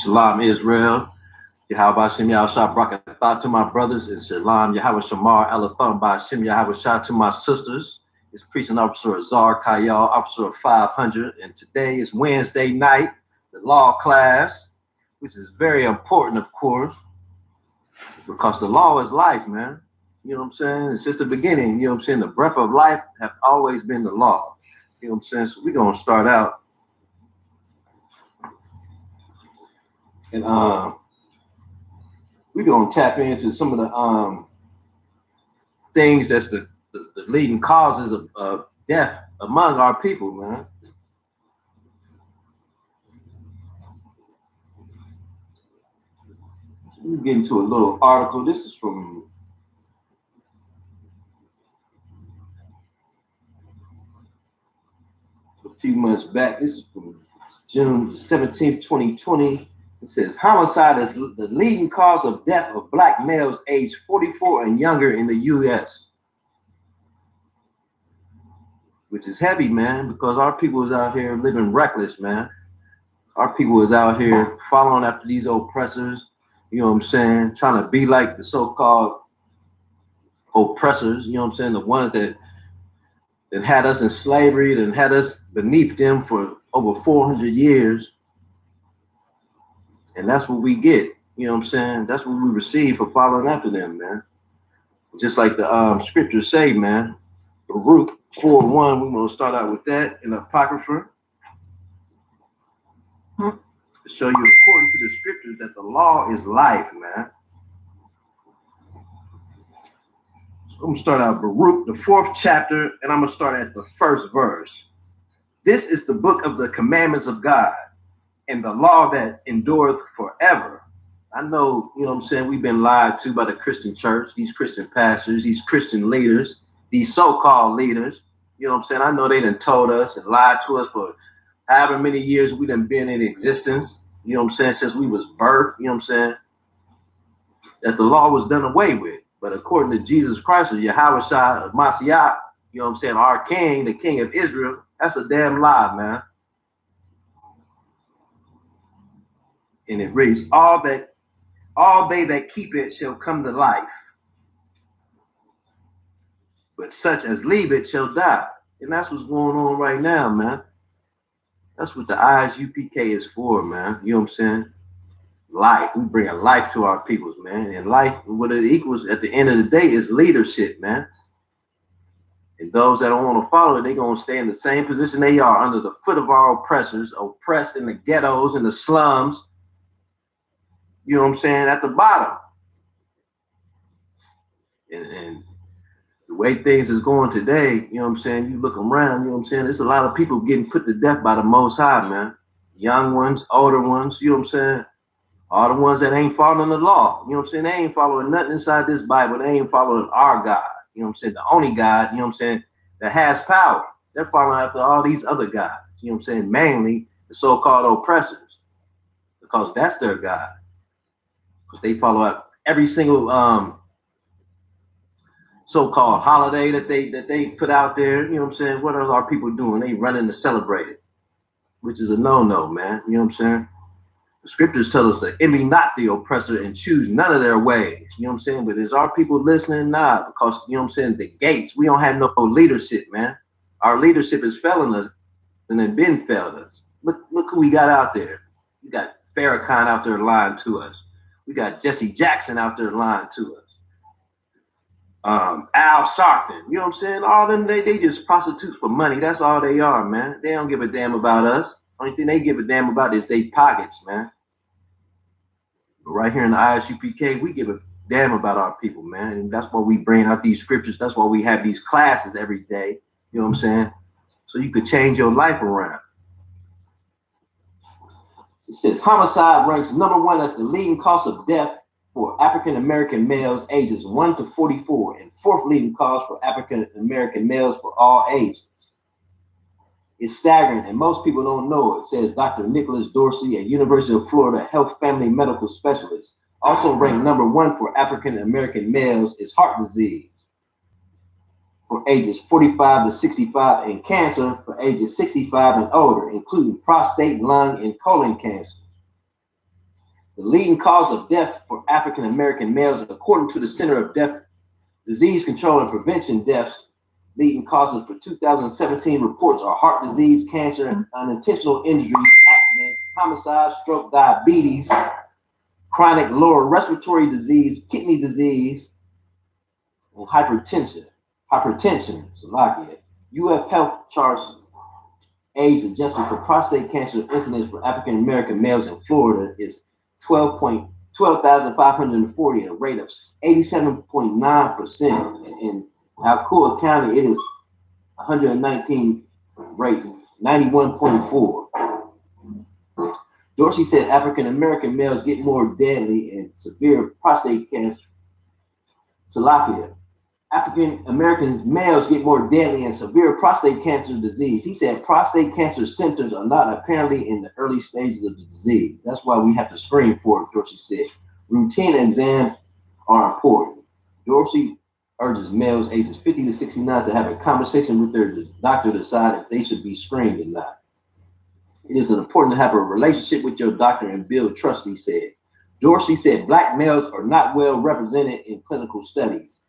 Shalom Israel. Yahweh Shem Yahushua Brakatah to my brothers, and Shalom Yahweh Shamar Alatham by Shem Yahweh Shah to my sisters. It's Precinct Officer Azar Kayal, Officer of 500, and today is Wednesday night, the law class, which is very important, of course, because the law is life, man. You know what I'm saying? And since the beginning, you know what I'm saying, the breath of life have always been the law. You know what I'm saying? So we're going to start out. And we're going to tap into some of the things that's the leading causes of death among our people, man. So we get into a little article. This is from a few months back. This is from June 17th, 2020. It says, homicide is the leading cause of death of black males aged 44 and younger in the U.S., which is heavy, man, because our people is out here living reckless, man. Our people is out here following after these oppressors, you know what I'm saying, trying to be like the so-called oppressors, you know what I'm saying, the ones that had us in slavery, that had us beneath them for over 400 years. And that's what we get, you know what I'm saying? That's what we receive for following after them, man. Just like the scriptures say, man. Baruch 4:1, we're going to start out with that in the Apocrypha. To show you, according to the scriptures, that the law is life, man. So I'm going to start out Baruch, the 4th chapter, and I'm going to start at the 1st verse. This is the book of the commandments of God, and the law that endureth forever. I know, you know what I'm saying, we've been lied to by the Christian church, these Christian pastors, these Christian leaders, these so-called leaders. You know what I'm saying? I know they done told us and lied to us for however many years we done been in existence. You know what I'm saying? Since we was birthed, you know what I'm saying? That the law was done away with. But according to Jesus Christ, or Yahweh Shah of Mashiach, you know what I'm saying, our king, the king of Israel, that's a damn lie, man. And it reads, all they that keep it shall come to life, but such as leave it shall die. And that's what's going on right now, man. That's what the ISUPK is for, man. You know what I'm saying? Life. We bring a life to our peoples, man. And life, what it equals at the end of the day is leadership, man. And those that don't want to follow it, they're going to stay in the same position they are, under the foot of our oppressors, oppressed in the ghettos, in the slums. You know what I'm saying? At the bottom. And the way things is going today, you know what I'm saying? You look around, you know what I'm saying? There's a lot of people getting put to death by the Most High, man. Young ones, older ones, you know what I'm saying? All the ones that ain't following the law, you know what I'm saying? They ain't following nothing inside this Bible. They ain't following our God, you know what I'm saying? The only God, you know what I'm saying, that has power. They're following after all these other gods, you know what I'm saying? Mainly the so-called oppressors, because that's their God. Because they follow up every single so-called holiday that they put out there. You know what I'm saying? What are our people doing? They running to celebrate it, which is a no-no, man. You know what I'm saying? The scriptures tell us to envy not the oppressor and choose none of their ways. You know what I'm saying? But is our people listening? Nah, because, you know what I'm saying, the gates, we don't have no leadership, man. Our leadership is failing us, and it been failed us. Look who we got out there. We got Farrakhan out there lying to us. We got Jesse Jackson out there lying to us. Al Sharpton, you know what I'm saying? All them, they just prostitutes for money. That's all they are, man. They don't give a damn about us. Only thing they give a damn about is their pockets, man. But right here in the ISUPK, we give a damn about our people, man. And that's why we bring out these scriptures. That's why we have these classes every day. You know what I'm saying? So you could change your life around. It says homicide ranks #1 as the leading cause of death for African-American males ages 1 to 44, and 4th leading cause for African-American males for all ages. It's staggering, and most people don't know it, says Dr. Nicholas Dorsey, a University of Florida health family medical specialist. Also ranked #1 for African-American males is heart disease for ages 45 to 65, and cancer for ages 65 and older, including prostate, lung, and colon cancer. The leading cause of death for African American males, according to the Center of Disease Control and Prevention, deaths leading causes for 2017 reports are heart disease, cancer, unintentional injuries, accidents, homicide, stroke, diabetes, chronic lower respiratory disease, kidney disease, and hypertension. Slovakia. UF Health charts age adjusted for prostate cancer incidence for African American males in Florida is 12,540 at a rate of 87.9%. In Alcoa County, it is 119 rate, 91.4. Dorsey said African American males get more deadly and severe prostate cancer. Slovakia. African American males get more deadly and severe prostate cancer disease. He said prostate cancer symptoms are not apparently in the early stages of the disease. That's why we have to screen for it, Dorsey said. Routine exams are important. Dorsey urges males ages 50 to 69 to have a conversation with their doctor to decide if they should be screened or not. It is important to have a relationship with your doctor and build trust, he said. Dorsey said Black males are not well represented in clinical studies.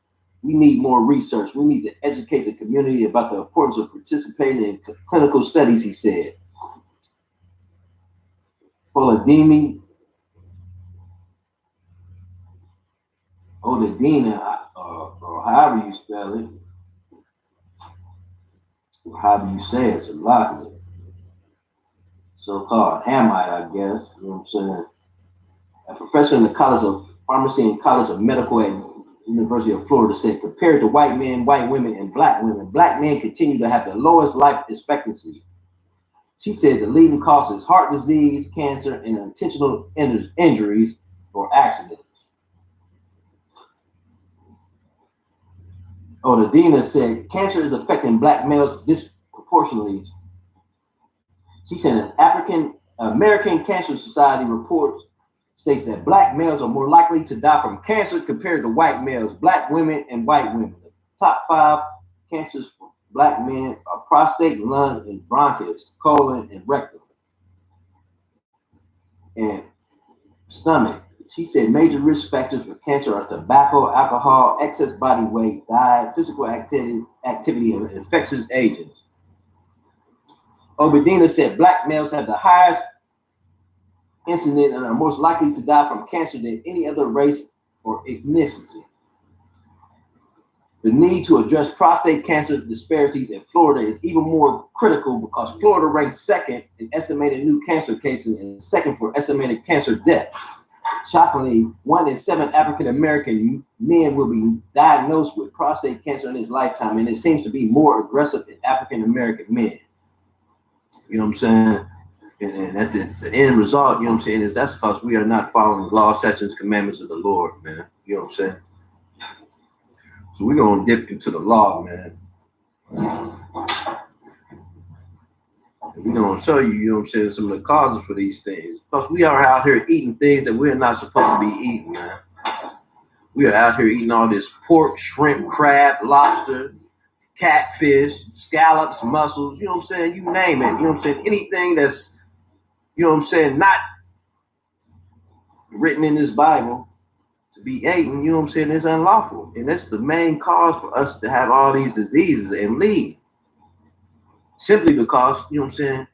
We need more research. We need to educate the community about the importance of participating in clinical studies, he said. Odedina, or however you spell it, or however you say it, Slovakia. So-called Hamite, I guess, you know what I'm saying? A professor in the College of Pharmacy and College of Medical at University of Florida said, compared to white men, white women, and Black women, Black men continue to have the lowest life expectancy. She said the leading cause is heart disease, cancer, and intentional injuries or accidents. Odedina said cancer is affecting Black males disproportionately. She said an African American Cancer Society report states that Black males are more likely to die from cancer compared to white males, Black women, and white women. The top 5 cancers for Black men are prostate, lung, and bronchus, colon, and rectum, and stomach. She said major risk factors for cancer are tobacco, alcohol, excess body weight, diet, physical activity, and infectious agents. Odedina said Black males have the highest incident and are most likely to die from cancer than any other race or ethnicity. The need to address prostate cancer disparities in Florida is even more critical because Florida ranks second in estimated new cancer cases and second for estimated cancer deaths. Shockingly, 1 in 7 African American men will be diagnosed with prostate cancer in his lifetime, and it seems to be more aggressive in African American men. You know what I'm saying? And at the end result, you know what I'm saying, is that's because we are not following the law, statutes, commandments of the Lord, man. You know what I'm saying? So we're going to dip into the law, man. And we're going to show you, you know what I'm saying, some of the causes for these things. Because we are out here eating things that we're not supposed to be eating, man. We are out here eating all this pork, shrimp, crab, lobster, catfish, scallops, mussels, you know what I'm saying? You name it, you know what I'm saying? Anything that's, you know what I'm saying, not written in this Bible to be eaten, you know what I'm saying, is unlawful. And that's the main cause for us to have all these diseases and leave. Simply because, you know what I'm saying,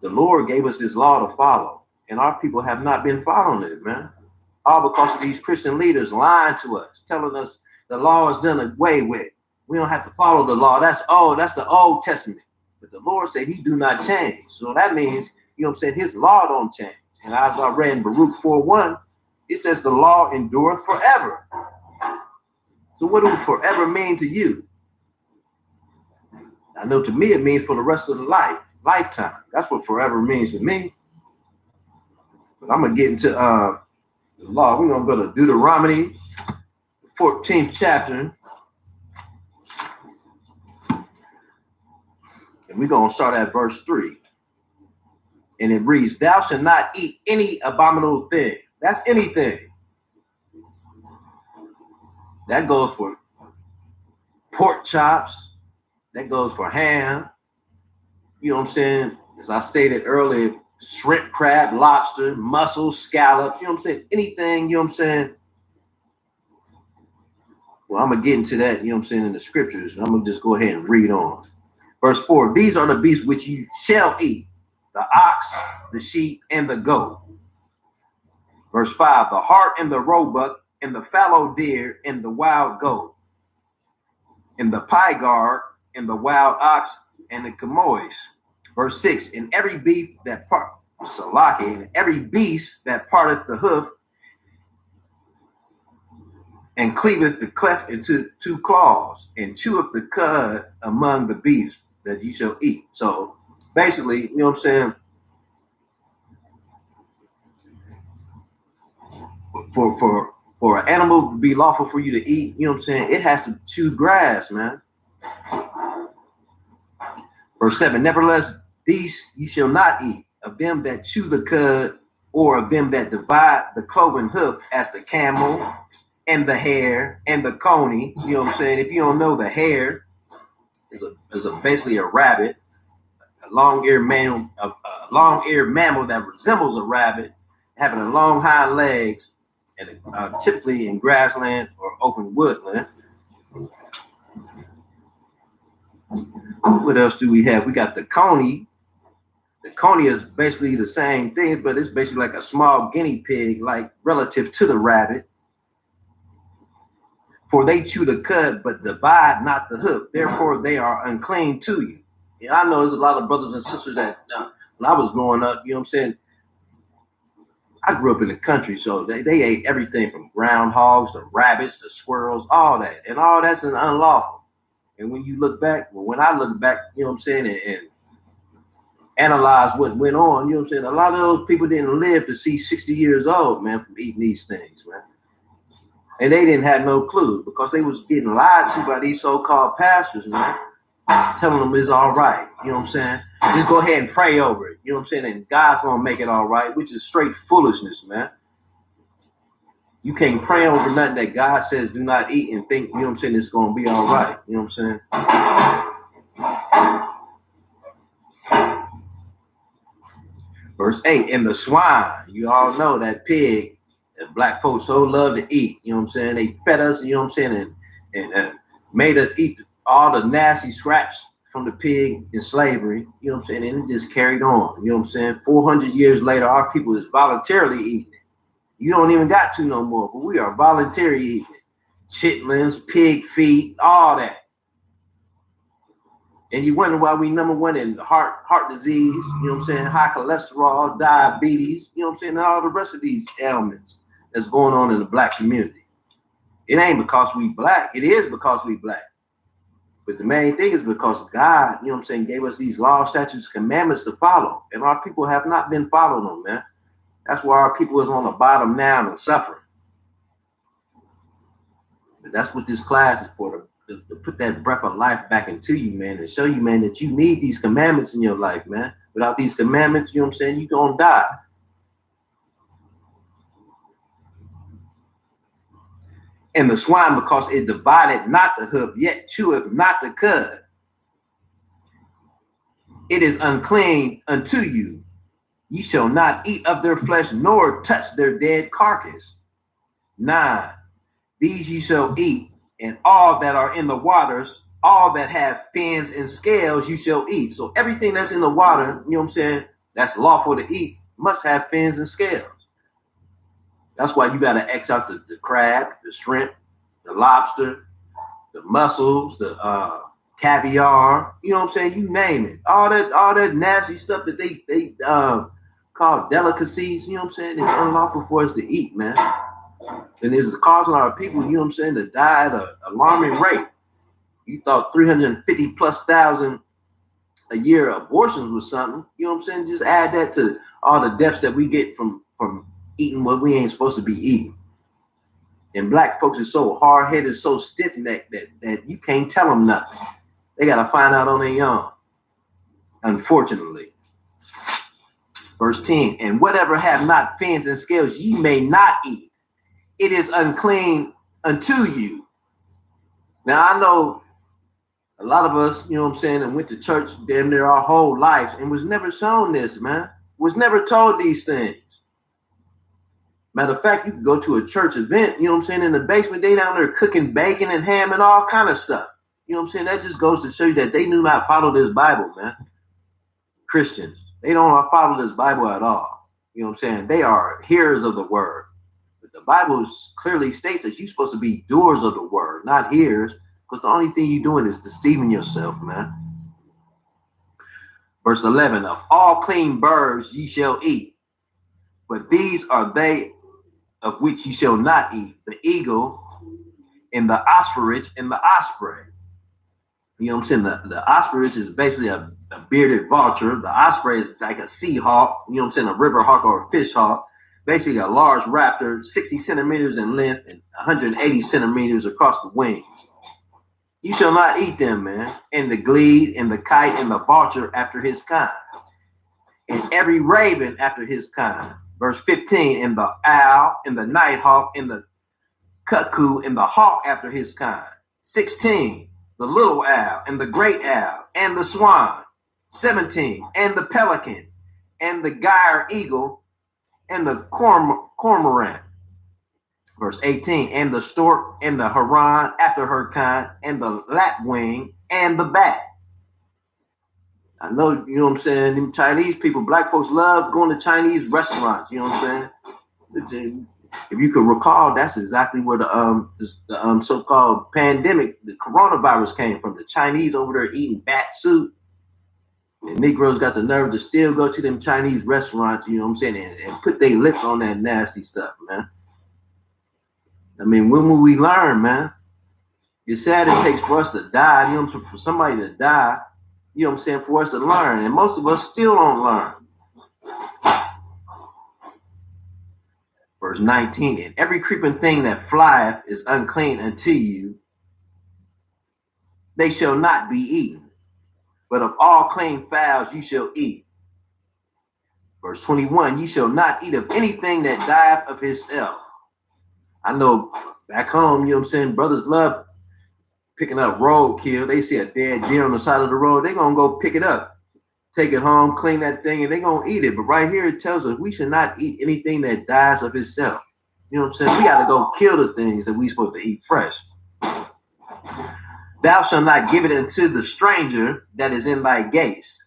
the Lord gave us this law to follow. And our people have not been following it, man. All because of these Christian leaders lying to us, telling us the law is done away with. We don't have to follow the law. That's the Old Testament. But the Lord said he do not change. So that means, you know what I'm saying, his law don't change. And as I read in Baruch 4:1, it says the law endureth forever. So what do forever mean to you? I know to me it means for the rest of the lifetime. That's what forever means to me. But I'm going to get into the law. We're going to go to Deuteronomy, 14th chapter. And we're going to start at verse 3. And it reads, thou shalt not eat any abominable thing. That's anything. That goes for pork chops. That goes for ham. You know what I'm saying? As I stated earlier, shrimp, crab, lobster, mussels, scallops, you know what I'm saying? Anything, you know what I'm saying? Well, I'm going to get into that, you know what I'm saying, in the scriptures. I'm going to just go ahead and read on. Verse 4, these are the beasts which you shall eat, the ox, the sheep, and the goat. Verse 5, the hart and the roebuck, and the fallow deer, and the wild goat, and the pygarg, and the wild ox, and the chamois. Verse 6, and every beast that and every beast that parteth the hoof, and cleaveth the cleft into two claws, and cheweth the cud among the beasts that ye shall eat. So basically, you know what I'm saying? For an animal to be lawful for you to eat, you know what I'm saying? It has to chew grass, man. Verse 7, nevertheless, these ye shall not eat, of them that chew the cud, or of them that divide the cloven hoof, as the camel, and the hare, and the coney. You know what I'm saying? If you don't know, the hare is basically a rabbit, a long-eared mammal, that resembles a rabbit, having a long hind legs, and typically in grassland or open woodland. What else do we have? We got the coney. The coney is basically the same thing, but it's basically like a small guinea pig, like relative to the rabbit. For they chew the cud, but divide not the hoof. Therefore, they are unclean to you. And I know there's a lot of brothers and sisters that when I was growing up, you know what I'm saying? I grew up in the country, so they ate everything from groundhogs to rabbits to squirrels, all that. And all that's unlawful. And when you look back, when I look back, you know what I'm saying, and analyze what went on, you know what I'm saying? A lot of those people didn't live to see 60 years old, man, from eating these things, man. And they didn't have no clue because they was getting lied to by these so-called pastors, man, telling them it's all right. You know what I'm saying? Just go ahead and pray over it. You know what I'm saying? And God's going to make it all right, which is straight foolishness, man. You can't pray over nothing that God says do not eat and think, you know what I'm saying, it's going to be all right. You know what I'm saying? Verse 8, and the swine, you all know that pig that black folks so love to eat, you know what I'm saying? They fed us, you know what I'm saying, and made us eat all the nasty scraps from the pig in slavery, you know what I'm saying? And it just carried on, you know what I'm saying? 400 years later, our people is voluntarily eating it. You don't even got to no more, but we are voluntarily eating it. Chitlins, pig feet, all that. And you wonder why we number one in heart disease, you know what I'm saying, high cholesterol, diabetes, you know what I'm saying, and all the rest of these ailments that's going on in the black community. It ain't because we black. It is because we black. But the main thing is because God, you know what I'm saying, gave us these laws, statutes, commandments to follow. And our people have not been following them, man. That's why our people is on the bottom now and suffering. But that's what this class is for, to put that breath of life back into you, man, and show you, man, that you need these commandments in your life, man. Without these commandments, you know what I'm saying, you're going to die. And the swine, because it divided not the hoof, yet cheweth not the cud. It is unclean unto you. Ye shall not eat of their flesh, nor touch their dead carcass. 9, these ye shall eat, and all that are in the waters, all that have fins and scales, you shall eat. So everything that's in the water, you know what I'm saying, that's lawful to eat, must have fins and scales. That's why you got to X out the crab, the shrimp, the lobster, the mussels, the caviar, you know what I'm saying, you name it. All that nasty stuff that they call delicacies, you know what I'm saying, it's unlawful for us to eat, man. And this is causing our people, you know what I'm saying, to die at an alarming rate. You thought 350 plus thousand a year abortions was something, you know what I'm saying? Just add that to all the deaths that we get from eating what we ain't supposed to be eating. And black folks are so hard-headed, so stiff that you can't tell them nothing. They got to find out on their own, unfortunately. Verse 10, and whatever have not fins and scales ye may not eat. It is unclean unto you. Now, I know a lot of us, you know what I'm saying, and went to church damn near our whole lives and was never shown this, man. was never told these things. Matter of fact, you could go to a church event, you know what I'm saying, in the basement, they down there cooking bacon and ham and all kind of stuff. You know what I'm saying? That just goes to show you that they do not follow this Bible, man. Christians, they don't follow this Bible at all. You know what I'm saying? They are hearers of the word. But the Bible clearly states that you're supposed to be doers of the word, not hearers, because the only thing you're doing is deceiving yourself, man. Verse 11, of all clean birds ye shall eat, but these are they of which ye shall not eat, the eagle and the ostrich and the osprey. You know what I'm saying? The ostrich is basically a bearded vulture. The osprey is like a sea hawk, you know what I'm saying, a river hawk or a fish hawk. Basically a large raptor, 60 centimeters in length and 180 centimeters across the wings. You shall not eat them, man. And the glede and the kite and the vulture after his kind. And every raven after his kind. Verse 15, and the owl and the nighthawk and the cuckoo and the hawk after his kind. 16, the little owl and the great owl and the swan. 17, and the pelican and the gyre eagle and the cormorant. Verse 18, and the stork and the heron after her kind and the lapwing and the bat. I know, you know what I'm saying, them Chinese people, black folks love going to Chinese restaurants, you know what I'm saying? If you could recall, that's exactly where the so-called pandemic, the coronavirus came from. The Chinese over there eating bat soup. And Negroes got the nerve to still go to them Chinese restaurants, you know what I'm saying, and put their lips on that nasty stuff, man. I mean, when will we learn, man? It's sad it takes for us to die, you know what I'm saying, for somebody to die, you know what I'm saying, for us to learn. And most of us still don't learn. Verse 19, and every creeping thing that flieth is unclean unto you. They shall not be eaten. But of all clean fowls you shall eat. Verse 21, ye shall not eat of anything that dieth of himself. I know back home, you know what I'm saying, brothers love picking up roadkill. They see a dead deer on the side of the road, they're going to go pick it up, take it home, clean that thing, and they're going to eat it. But right here it tells us we should not eat anything that dies of itself. You know what I'm saying? We got to go kill the things that we're supposed to eat fresh. Thou shalt not give it unto the stranger that is in thy gates.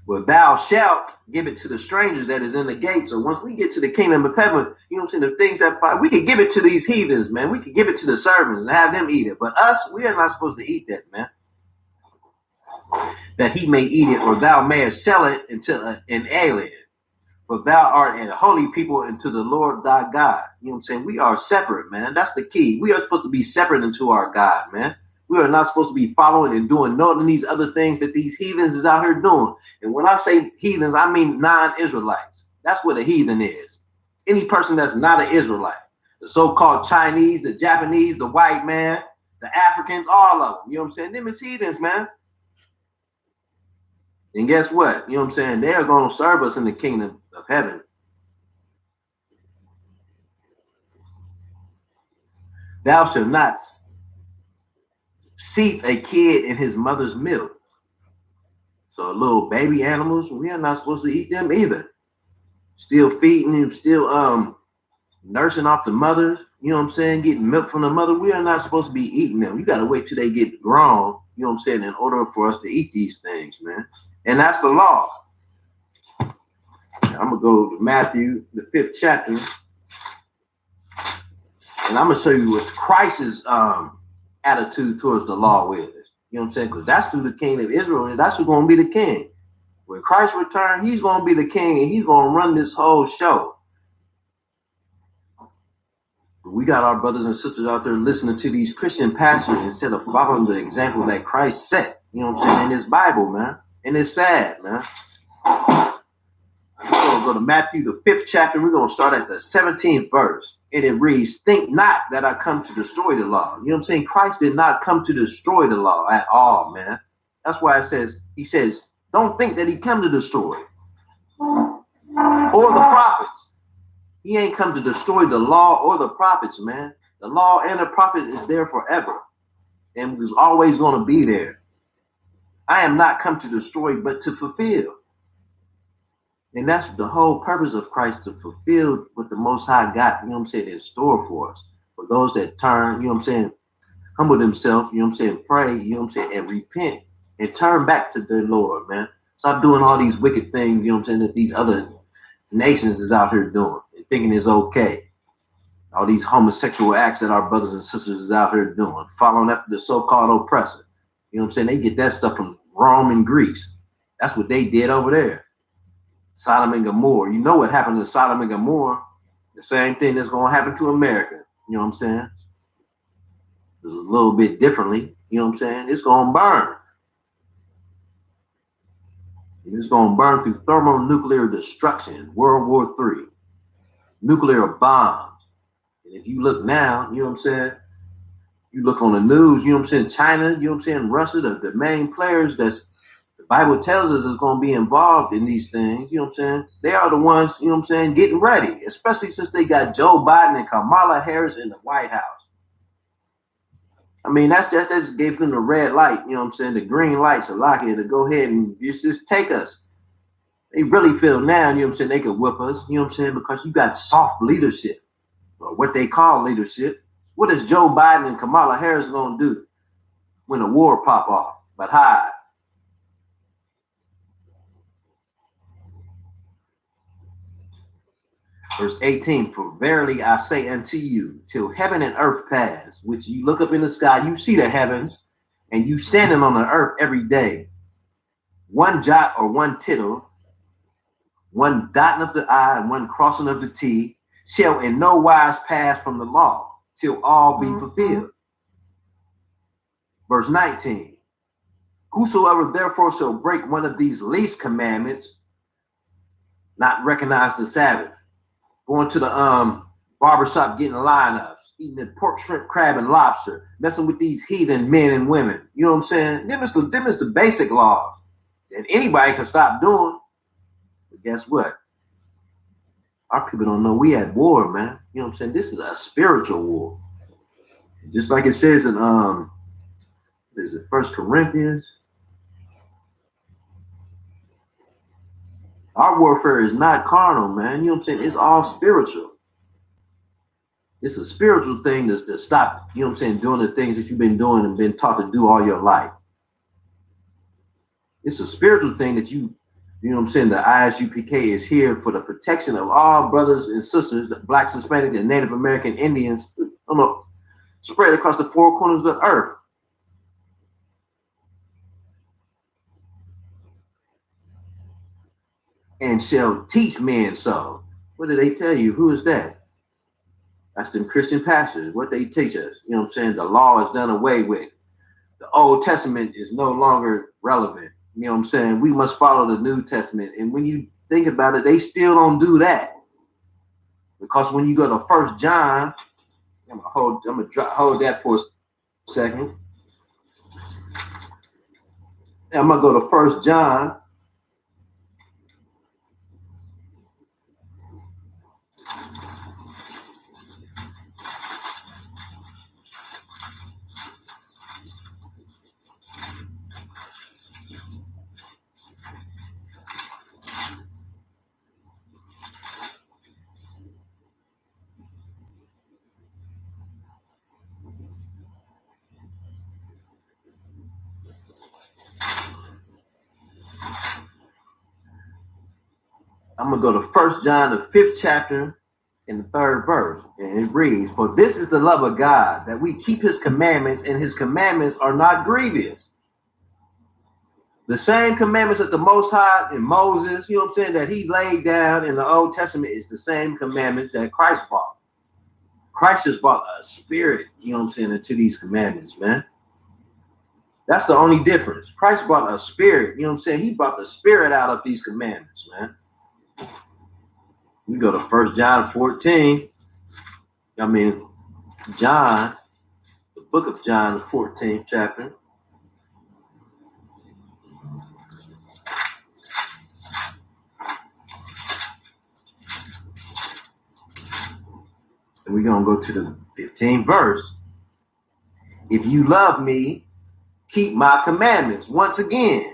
Well, thou shalt give it to the strangers that is in the gates. So once we get to the kingdom of heaven, you know what I'm saying, the things that fight, we could give it to these heathens, man. We could give it to the servants and have them eat it. But us, we are not supposed to eat that, man. That he may eat it, or thou mayest sell it unto an alien. For thou art a holy people unto the Lord thy God. You know what I'm saying? We are separate, man. That's the key. We are supposed to be separate unto our God, man. We are not supposed to be following and doing none of these other things that these heathens is out here doing. And when I say heathens, I mean non-Israelites. That's what a heathen is. Any person that's not an Israelite. The so-called Chinese, the Japanese, the white man, the Africans, all of them. You know what I'm saying? Them is heathens, man. And guess what? You know what I'm saying? They're going to serve us in the kingdom of heaven. Thou shalt not seethe a kid in his mother's milk. So little baby animals, we are not supposed to eat them either. Still feeding them, still nursing off the mothers, you know what I'm saying, getting milk from the mother. We are not supposed to be eating them. You got to wait till they get grown, you know what I'm saying, in order for us to eat these things, man. And that's the law. I'm going to go to Matthew, the 5th chapter. And I'm going to show you what Christ's attitude towards the law is. You know what I'm saying? Because that's who the king of Israel is. That's who's going to be the king. When Christ returns, he's going to be the king and he's going to run this whole show. But we got our brothers and sisters out there listening to these Christian pastors instead of following the example that Christ set. You know what I'm saying? In his Bible, man. And it's sad, man. We're going to go to Matthew, the 5th chapter. We're going to start at the 17th verse. And it reads, think not that I come to destroy the law. You know what I'm saying? Christ did not come to destroy the law at all, man. That's why he says, don't think that he come to destroy or the prophets. He ain't come to destroy the law or the prophets, man. The law and the prophets is there forever and is always going to be there. I am not come to destroy, but to fulfill. And that's the whole purpose of Christ, to fulfill what the Most High got, you know what I'm saying, in store for us. For those that turn, you know what I'm saying, humble themselves, you know what I'm saying, pray, you know what I'm saying, and repent and turn back to the Lord, man. Stop doing all these wicked things, you know what I'm saying, that these other nations is out here doing and thinking it's okay. All these homosexual acts that our brothers and sisters is out here doing, following after the so-called oppressor. You know what I'm saying? They get that stuff from Rome and Greece. That's what they did over there. Sodom and Gomorrah. You know what happened to Sodom and Gomorrah? The same thing that's going to happen to America. You know what I'm saying? It's a little bit differently. You know what I'm saying? It's going to burn. And it's going to burn through thermonuclear destruction, World War III, nuclear bombs. And if you look now, you know what I'm saying? You look on the news, you know what I'm saying? China, you know what I'm saying? Russia, the main players that's the Bible tells us is going to be involved in these things, you know what I'm saying? They are the ones, you know what I'm saying, getting ready, especially since they got Joe Biden and Kamala Harris in the White House. I mean, that just gave them the red light, you know what I'm saying? The green lights are locking to go ahead and just take us. They really feel now, you know what I'm saying, they could whip us, you know what I'm saying, because you got soft leadership, or what they call leadership. What is Joe Biden and Kamala Harris going to do when the war pop off? But hide. Verse 18, for verily I say unto you, till heaven and earth pass, which you look up in the sky, you see the heavens, and you standing on the earth every day, one jot or one tittle, one dotting of the I and one crossing of the T, shall in no wise pass from the law, till all be fulfilled. Verse 19, whosoever therefore shall break one of these least commandments, not recognize the Sabbath, going to the barbershop getting lineups, eating the pork, shrimp, crab, and lobster, messing with these heathen men and women. You know what I'm saying? Them is the basic laws that anybody can stop doing. But guess what? Our people don't know we at war, man. You know what I'm saying? This is a spiritual war. Just like it says in is it 1 Corinthians? Our warfare is not carnal, man. You know what I'm saying? It's all spiritual. It's a spiritual thing to stop, you know what I'm saying, doing the things that you've been doing and been taught to do all your life. It's a spiritual thing that you know what I'm saying, the ISUPK is here for the protection of all brothers and sisters, Blacks, Hispanics, and Native American Indians, spread across the four corners of the earth. And shall teach men so. What do they tell you? Who is that? That's them Christian pastors. What they teach us. You know what I'm saying? The law is done away with. The Old Testament is no longer relevant. You know what I'm saying? We must follow the New Testament. And when you think about it, they still don't do that. Because when you go to 1 John, I'm gonna hold that for a second. I'm gonna go to 1 John. I'm gonna go to 1 John, the 5th chapter, in the 3rd verse, and it reads, for this is the love of God, that we keep his commandments, and his commandments are not grievous. The same commandments that the Most High and Moses, you know what I'm saying, that he laid down in the Old Testament is the same commandments that Christ brought. Christ just brought a spirit, you know what I'm saying, into these commandments, man. That's the only difference. Christ brought a spirit, you know what I'm saying? He brought the spirit out of these commandments, man. We go to 1 John 14. John, the book of John, the 14th chapter. And we're going to go to the 15th verse. If you love me, keep my commandments. Once again,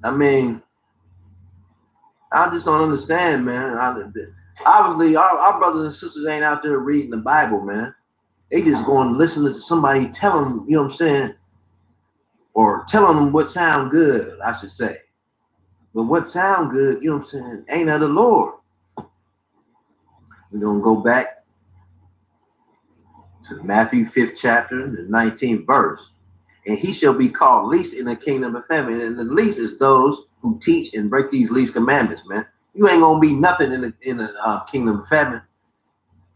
I mean, I just don't understand, man. Obviously, our brothers and sisters ain't out there reading the Bible, man. They just going to listen to somebody tell them, you know what I'm saying, or telling them what sound good, I should say. But what sound good, you know what I'm saying, ain't of the Lord. We're going to go back to Matthew 5th chapter, the 19th verse. And he shall be called least in the kingdom of heaven. And the least is those who teach and break these least commandments, man. You ain't going to be nothing in the kingdom of heaven.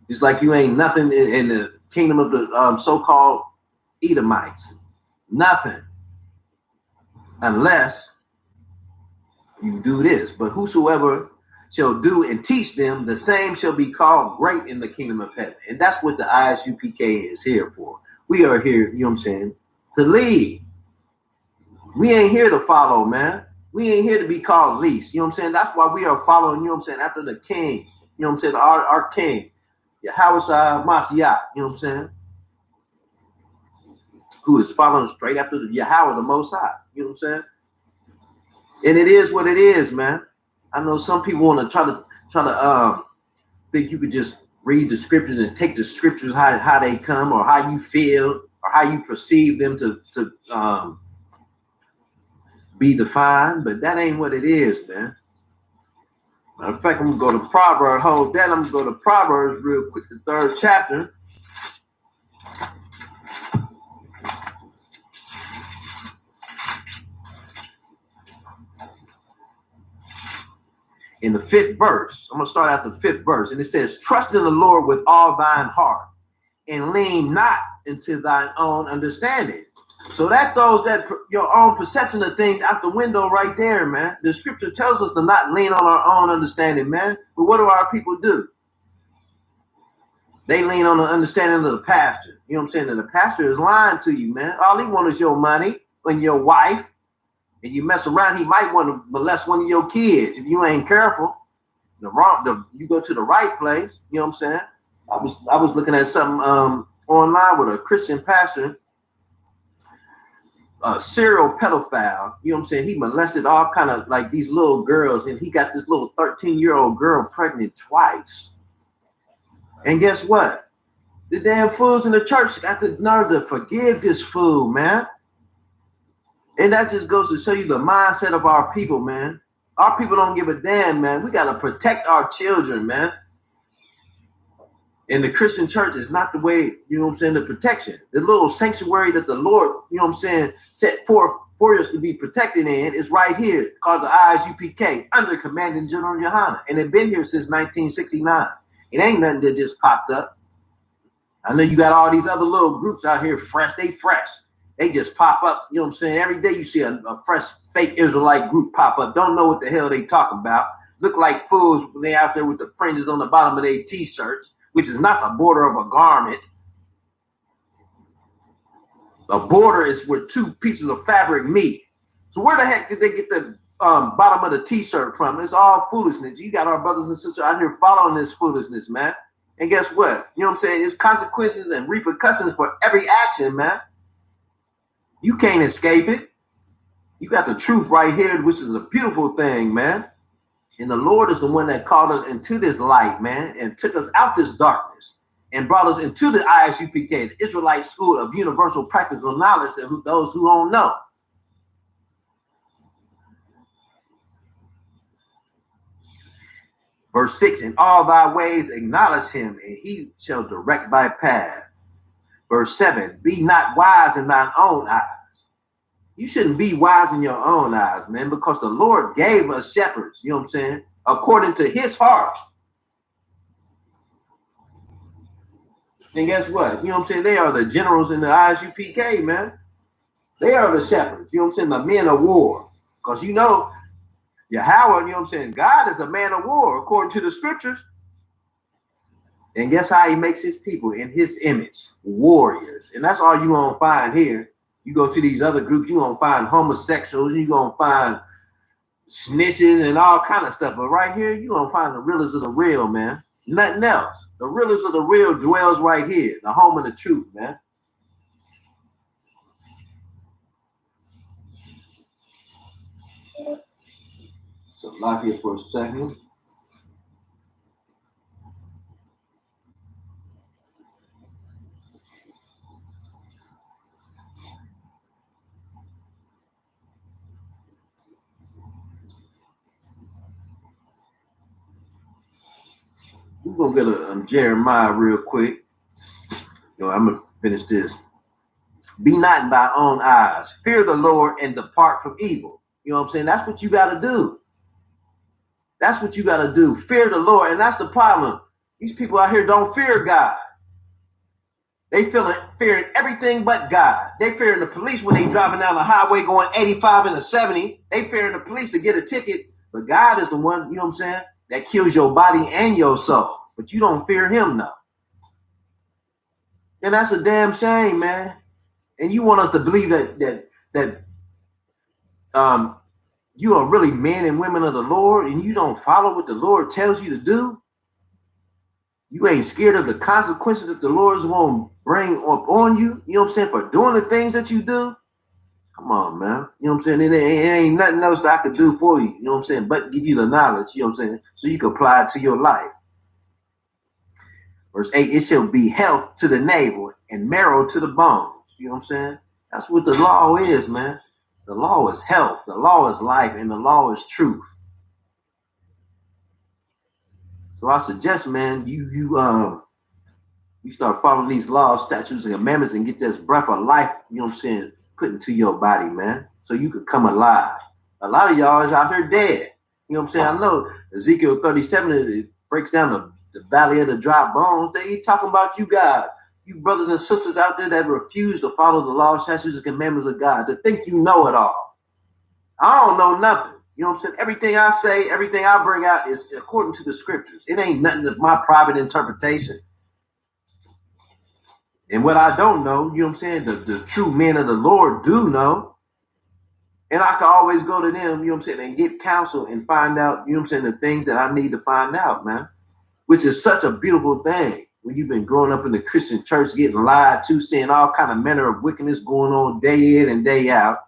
Just like you ain't nothing in the kingdom of the so-called Edomites. Nothing. Unless you do this. But whosoever shall do and teach them, the same shall be called great in the kingdom of heaven. And that's what the ISUPK is here for. We are here, you know what I'm saying, to lead. We ain't here to follow, man. We ain't here to be called least. You know what I'm saying? That's why we are following, you know what I'm saying, after the king. You know what I'm saying? Our king. Yahweh Mashiach, you know what I'm saying? Who is following straight after the Yahweh, the Most High. You know what I'm saying? And it is what it is, man. I know some people want to try to think you could just read the scriptures and take the scriptures how they come, or how you feel, or how you perceive them to be defined, but that ain't what it is, man. Matter of fact, I'm gonna go to Proverbs. Hold that. I'm gonna go to Proverbs real quick, the 3rd chapter. In the 5th verse, I'm gonna start out the 5th verse, and it says, "Trust in the Lord with all thine heart, and lean not into thine own understanding." So that throws that your own perception of things out the window right there, man. The scripture tells us to not lean on our own understanding, man. But what do our people do? They lean on the understanding of the pastor. You know what I'm saying? And the pastor is lying to you, man. All he wants is your money and your wife. And you mess around, he might want to molest one of your kids if you ain't careful. You go to the right place. You know what I'm saying? I was looking at something online with a Christian pastor, a serial pedophile. You know what I'm saying? He molested all kind of like these little girls, and he got this little 13-year-old girl pregnant twice. And guess what? The damn fools in the church got the nerve to forgive this fool, man. And that just goes to show you the mindset of our people, man. Our people don't give a damn, man. We got to protect our children, man. And the Christian church is not the way, you know what I'm saying, the protection. The little sanctuary that the Lord, you know what I'm saying, set forth for us to be protected in is right here, called the ISUPK, under Commanding General Yohana. And it's been here since 1969. It ain't nothing that just popped up. I know you got all these other little groups out here fresh. They just pop up, you know what I'm saying? Every day you see a fresh fake Israelite group pop up. Don't know what the hell they talk about. Look like fools when they out there with the fringes on the bottom of their t-shirts, which is not the border of a garment. A border is where 2 pieces of fabric meet. So where the heck did they get the bottom of the t-shirt from? It's all foolishness. You got our brothers and sisters out here following this foolishness, man. And guess what? You know what I'm saying? It's consequences and repercussions for every action, man. You can't escape it. You got the truth right here, which is a beautiful thing, man. And the Lord is the one that called us into this light, man, and took us out this darkness and brought us into the ISUPK, the Israelite School of Universal Practical Knowledge, and those who don't know. Verse 6, "In all thy ways acknowledge him, and he shall direct thy path." Verse 7, "Be not wise in thine own eyes." You shouldn't be wise in your own eyes, man, because the Lord gave us shepherds, you know what I'm saying, according to his heart. And guess what? You know what I'm saying? They are the generals in the ISUPK, man. They are the shepherds, you know what I'm saying, the men of war. Because you know, Yahweh, you know what I'm saying, God is a man of war, according to the scriptures. And guess how he makes his people? In his image, warriors. And that's all you're going to find here. You go to these other groups, you're going to find homosexuals, you're going to find snitches and all kind of stuff. But right here, you're going to find the realest of the real, man. Nothing else. The realest of the real dwells right here, the home of the truth, man. Lock here for a second. We're gonna get a Jeremiah real quick. I'm gonna finish this. Be not in thy own eyes. Fear the Lord and depart from evil. You know what I'm saying? That's what you gotta do. That's what you gotta do. Fear the Lord, and that's the problem. These people out here don't fear God. They fearing everything but God. They fearing the police when they driving down the highway going 85 and a 70. They fearing the police to get a ticket. But God is the one, you know what I'm saying, that kills your body and your soul. But you don't fear him now. And that's a damn shame, man. And you want us to believe that you are really men and women of the Lord and you don't follow what the Lord tells you to do? You ain't scared of the consequences that the Lord is going to bring up on you, you know what I'm saying, for doing the things that you do? Come on, man. You know what I'm saying? It ain't nothing else that I could do for you, you know what I'm saying, but give you the knowledge, you know what I'm saying, so you can apply it to your life. Verse 8, it shall be health to the navel and marrow to the bones. You know what I'm saying? That's what the law is, man. The law is health, the law is life, and the law is truth. So I suggest, man, you start following these laws, statutes, and commandments and get this breath of life, you know what I'm saying, put into your body, man, so you could come alive. A lot of y'all is out here dead. You know what I'm saying? I know Ezekiel 37, it breaks down the valley of the dry bones. They talking about you guys, you brothers and sisters out there that refuse to follow the law, statutes, and commandments of God, to think you know it all. I don't know nothing. You know what I'm saying? Everything I say, everything I bring out is according to the scriptures. It ain't nothing of my private interpretation. And what I don't know, you know what I'm saying, the true men of the Lord do know. And I can always go to them, you know what I'm saying, and get counsel and find out, you know what I'm saying, the things that I need to find out, man. Which is such a beautiful thing when you've been growing up in the Christian church, getting lied to, seeing all kind of manner of wickedness going on day in and day out.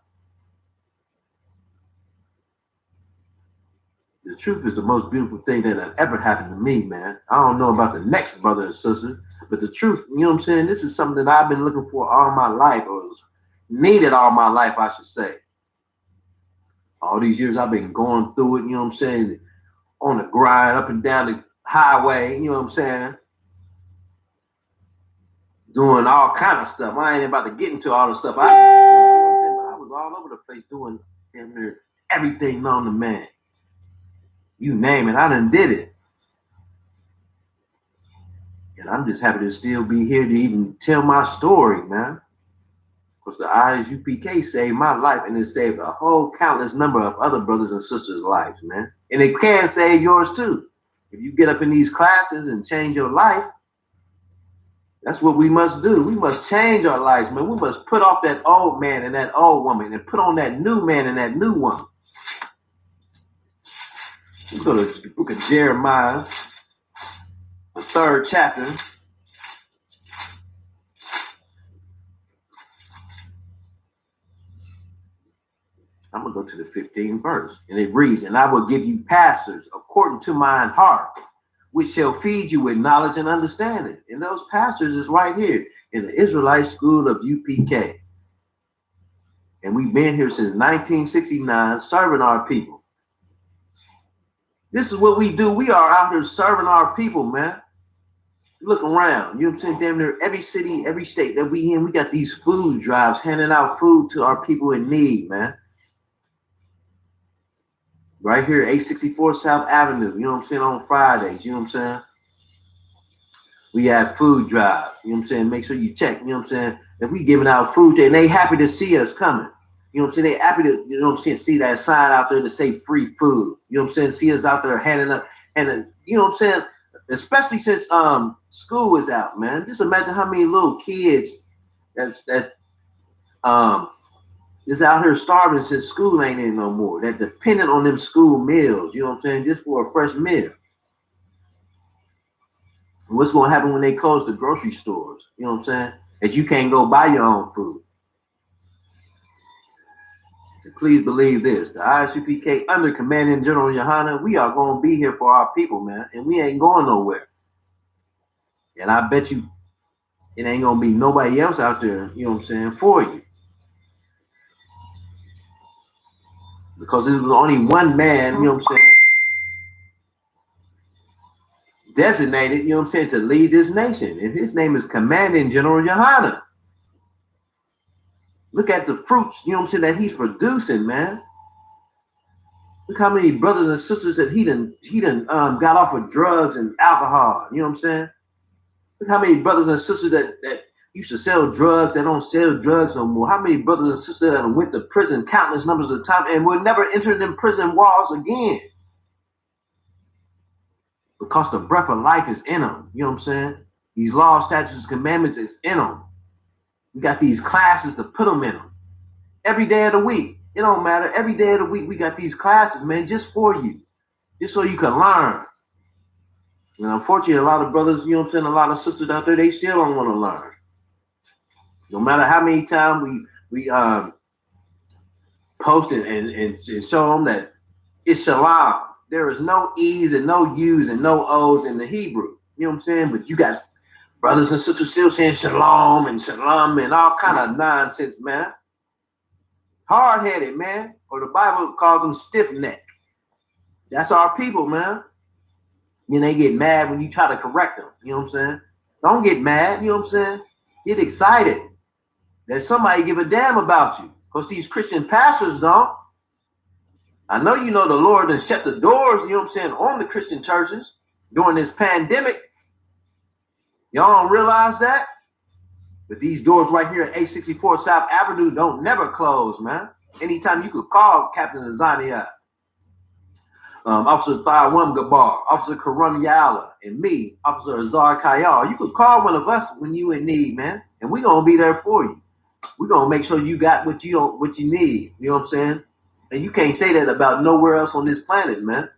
The truth is the most beautiful thing that had ever happened to me, man. I don't know about the next brother and sister, but the truth, you know what I'm saying, this is something that I've been looking for all my life, or needed all my life, I should say. All these years I've been going through it, you know what I'm saying, on the grind, up and down the highway, you know what I'm saying, doing all kind of stuff. I ain't about to get into all the stuff I did, you know what I'm saying, but I was all over the place doing damn near everything known to man. You name it, I done did it. And I'm just happy to still be here to even tell my story, man. Because the ISUPK saved my life, and it saved a whole countless number of other brothers and sisters' lives, man. And it can save yours too. If you get up in these classes and change your life, that's what we must do. We must change our lives, man. We must put off that old man and that old woman and put on that new man and that new woman. We go to the book of Jeremiah, the 3rd chapter. I'm going to go to the 15th verse. And it reads, and I will give you pastors according to mine heart, which shall feed you with knowledge and understanding. And those pastors is right here in the Israelite school of UPK. And we've been here since 1969 serving our people. This is what we do. We are out here serving our people, man. Look around. You know what I'm saying? Damn near every city, every state that we in, we got these food drives handing out food to our people in need, man. Right here, 864 South Avenue, you know what I'm saying, on Fridays, you know what I'm saying? We have food drives, you know what I'm saying? Make sure you check, you know what I'm saying? If we giving out food, and they happy to see us coming. You know what I'm saying? They happy to, you know what I'm saying, see that sign out there to say free food. You know what I'm saying? See us out there handing up, and you know what I'm saying? Especially since school is out, man. Just imagine how many little kids that is out here starving since school ain't in no more. That dependent on them school meals, you know what I'm saying, just for a fresh meal. And what's going to happen when they close the grocery stores, you know what I'm saying, that you can't go buy your own food? please believe this. The ISUPK under Commanding General Yohana, we are going to be here for our people, man. And we ain't going nowhere. And I bet you it ain't going to be nobody else out there, you know what I'm saying, for you. Because it was only one man, you know what I'm saying, designated, you know what I'm saying, to lead this nation. And his name is Commanding General Yohana. Look at the fruits, you know what I'm saying, that he's producing, man. Look how many brothers and sisters that he done got off of drugs and alcohol, you know what I'm saying? Look how many brothers and sisters that used to sell drugs that don't sell drugs no more. How many brothers and sisters that went to prison countless numbers of times and will never enter them prison walls again. Because the breath of life is in them, you know what I'm saying? These laws, statutes, commandments is in them. We got these classes to put them in them. Every day of the week. It don't matter. Every day of the week, we got these classes, man, just for you. Just so you can learn. And unfortunately, a lot of brothers, you know what I'm saying, a lot of sisters out there, they still don't want to learn. No matter how many times we post it and show them that it's shalom. There is no E's and no U's and no O's in the Hebrew. You know what I'm saying? But you got brothers and sisters still saying shalom and all kind of nonsense, man. Hard-headed, man. Or the Bible calls them stiff-necked. That's our people, man. Then they get mad when you try to correct them. You know what I'm saying? Don't get mad. You know what I'm saying? Get excited that somebody give a damn about you. Because these Christian pastors don't. I know you know the Lord has shut the doors, you know what I'm saying, on the Christian churches during this pandemic. Y'all don't realize that? But these doors right here at 864 South Avenue don't never close, man. Anytime you could call Captain Azania, Officer Thawam Gabar, Officer Karam Yala, and me, Officer Azar Kayal. You could call one of us when you in need, man. And we're going to be there for you. We're going to make sure you got what you need. You know what I'm saying? And you can't say that about nowhere else on this planet, man.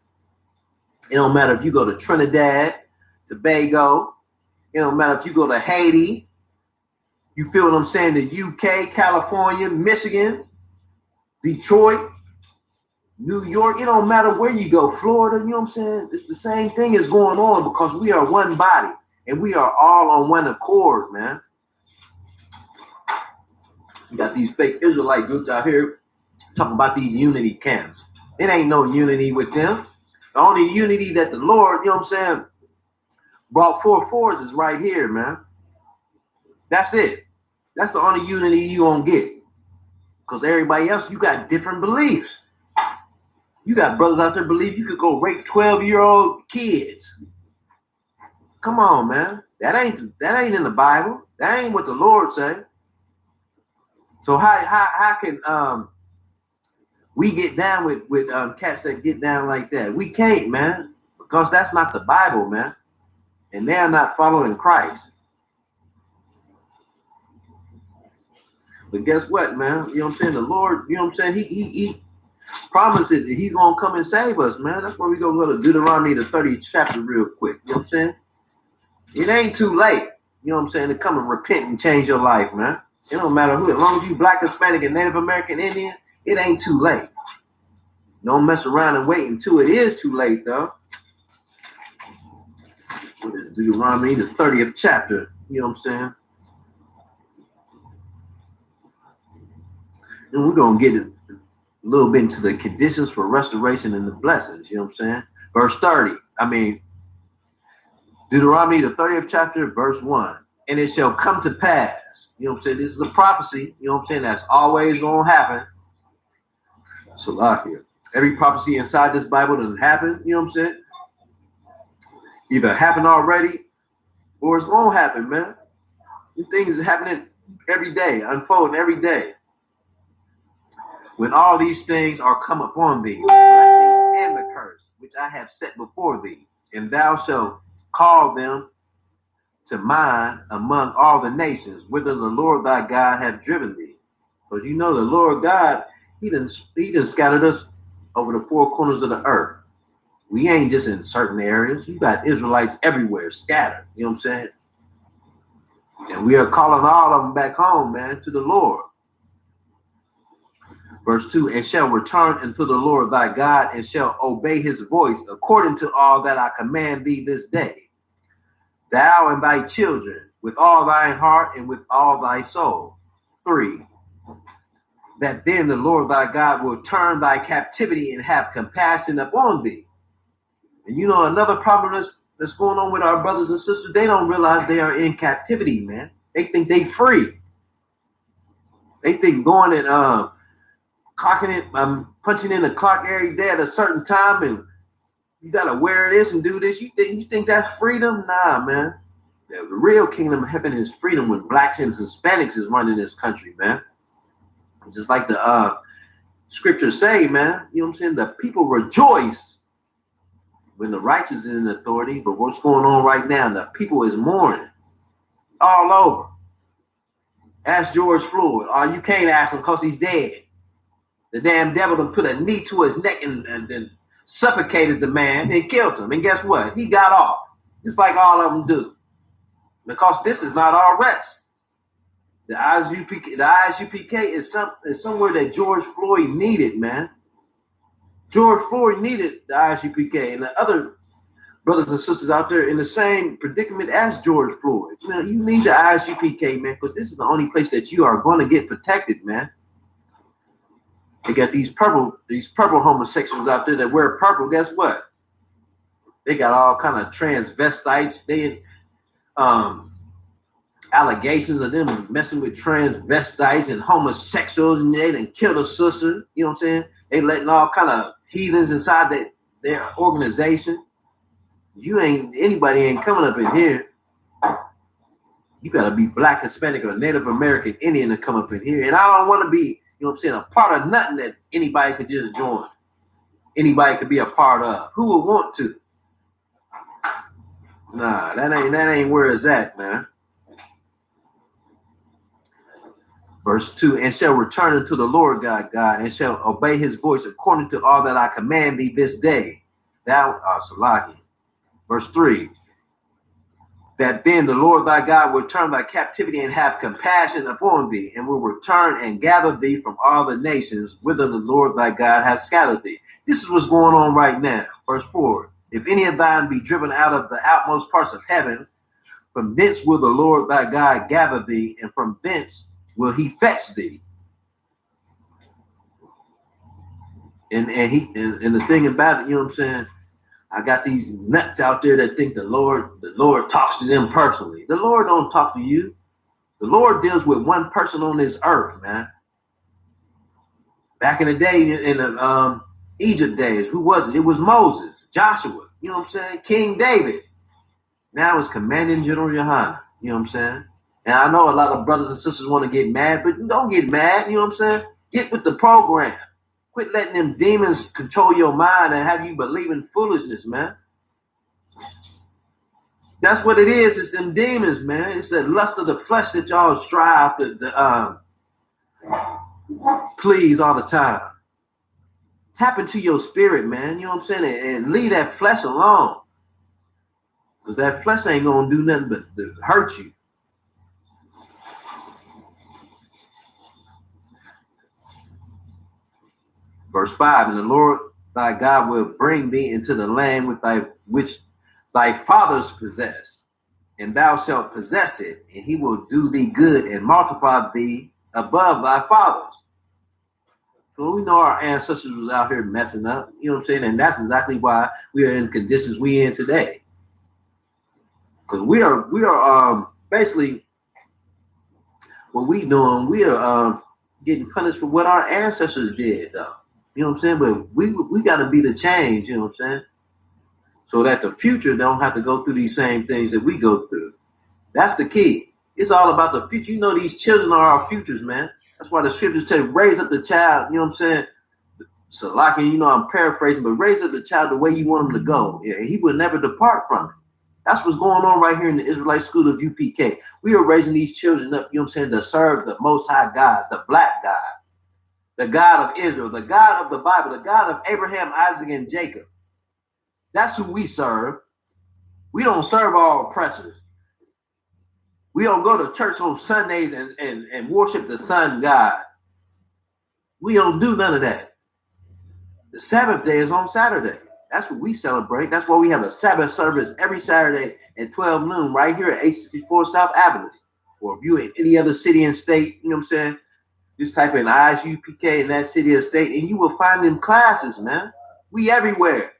It don't matter if you go to Trinidad, Tobago. It don't matter if you go to Haiti. You feel what I'm saying? The UK, California, Michigan, Detroit, New York. It don't matter where you go. Florida, you know what I'm saying? It's the same thing is going on because we are one body. And we are all on one accord, man. You got these fake Israelite groups out here talking about these unity camps. It ain't no unity with them. The only unity that the Lord, you know what I'm saying, brought forth for us is right here, man. That's it. That's the only unity you gonna get. Because everybody else, you got different beliefs. You got brothers out there believe you could go rape 12-year-old kids. Come on, man. That ain't in the Bible. That ain't what the Lord say. So how can we get down with cats that get down like that? We can't, man, because that's not the Bible, man. And they're not following Christ. But guess what, man? You know what I'm saying? The Lord, you know what I'm saying? He promised that he's going to come and save us, man. That's why we're going to go to Deuteronomy, the 30th chapter real quick. You know what I'm saying? It ain't too late, you know what I'm saying, to come and repent and change your life, man. It don't matter who. As long as you Black, Hispanic, and Native American Indian, it ain't too late. Don't mess around and wait until it is too late, though. What is Deuteronomy, the 30th chapter? You know what I'm saying? And we're going to get a little bit into the conditions for restoration and the blessings. You know what I'm saying? Verse 30. Deuteronomy, the 30th chapter, verse 1. And it shall come to pass. You know what I'm saying? This is a prophecy. You know what I'm saying? That's always going to happen. That's a lot here. Every prophecy inside this Bible doesn't happen. You know what I'm saying? Either happened already or it's going to happen, man. The things is happening every day, unfolding every day. When all these things are come upon thee, the blessing and the curse, which I have set before thee, and thou shalt call them to mind among all the nations, whither the Lord thy God hath driven thee. So you know the Lord God, he done scattered us over the four corners of the earth. We ain't just in certain areas. You got Israelites everywhere scattered. You know what I'm saying? And we are calling all of them back home, man, to the Lord. Verse 2, and shall return unto the Lord thy God, and shall obey his voice according to all that I command thee this day, thou and thy children, with all thine heart and with all thy soul. 3, that then the Lord thy God will turn thy captivity and have compassion upon thee. And you know, another problem that's going on with our brothers and sisters, they don't realize they are in captivity, man. They think they free. They think going and clocking it, punching in the clock every day at a certain time, and you gotta wear this and do this. You think that's freedom? Nah, man. The real kingdom of heaven is freedom when blacks and Hispanics is running this country, man. It's just like the scriptures say, man. You know what I'm saying? The people rejoice when the righteous is in authority, but what's going on right now? The people is mourning all over. Ask George Floyd. Oh, you can't ask him because he's dead. The damn devil done put a knee to his neck and then suffocated the man and killed him. And guess what? He got off. Just like all of them do. Because this is not our rest. The ISUPK is somewhere that George Floyd needed, man. George Floyd needed the ISUPK and the other brothers and sisters out there in the same predicament as George Floyd. Man, you need the ISUPK, man, because this is the only place that you are going to get protected, man. They got these purple homosexuals out there that wear purple. Guess what? They got all kind of transvestites. They allegations of them messing with transvestites and homosexuals, and they done killed a sister. You know what I'm saying? They letting all kind of heathens inside their organization. Anybody ain't coming up in here. You gotta be black, Hispanic, or Native American Indian to come up in here. And I don't want to be, you know what I'm saying, a part of nothing that anybody could just join. Anybody could be a part of. Who would want to? Nah, that ain't where it's at, man. Verse 2, and shall return unto the Lord God, and shall obey his voice according to all that I command thee this day. Thou art Salahi. Verse 3, that then the Lord thy God will turn thy captivity and have compassion upon thee, and will return and gather thee from all the nations whither the Lord thy God hath scattered thee. This is what's going on right now. Verse 4, if any of thine be driven out of the outmost parts of heaven, from thence will the Lord thy God gather thee, and from thence will he fetch thee. And the thing about it, you know what I'm saying? I got these nuts out there that think the Lord talks to them personally. The Lord don't talk to you. The Lord deals with one person on this earth, man. Back in the day, in the Egypt days, who was it? It was Moses, Joshua, you know what I'm saying? King David. Now it's Commanding General Yohana, you know what I'm saying? And I know a lot of brothers and sisters want to get mad, but don't get mad, you know what I'm saying? Get with the program. Quit letting them demons control your mind and have you believe in foolishness, man. That's what it is. It's them demons, man. It's the lust of the flesh that y'all strive to please all the time. Tap into your spirit, man. You know what I'm saying? And leave that flesh alone. Because that flesh ain't going to do nothing but to hurt you. Verse 5, and the Lord thy God will bring thee into the land which thy fathers possessed, and thou shalt possess it, and he will do thee good and multiply thee above thy fathers. So we know our ancestors was out here messing up, you know what I'm saying? And that's exactly why we are in the conditions we in today. Because we are basically what we doing, we are getting punished for what our ancestors did, though. You know what I'm saying? But we got to be the change, you know what I'm saying? So that the future don't have to go through these same things that we go through. That's the key. It's all about the future. You know, these children are our futures, man. That's why the scriptures say, raise up the child, you know what I'm saying? So, like, you know, I'm paraphrasing, but raise up the child the way you want him to go. Yeah, he will never depart from it. That's what's going on right here in the Israelite school of UPK. We are raising these children up, you know what I'm saying, to serve the Most High God, the black God, the God of Israel, the God of the Bible, the God of Abraham, Isaac, and Jacob. That's who we serve. We don't serve our oppressors. We don't go to church on Sundays and worship the sun God. We don't do none of that. The Sabbath day is on Saturday. That's what we celebrate. That's why we have a Sabbath service every Saturday at 12 noon right here at 864 South Avenue. Or if you're in any other city and state, you know what I'm saying, just type in ISUPK in that city or state and you will find them classes, man. We everywhere.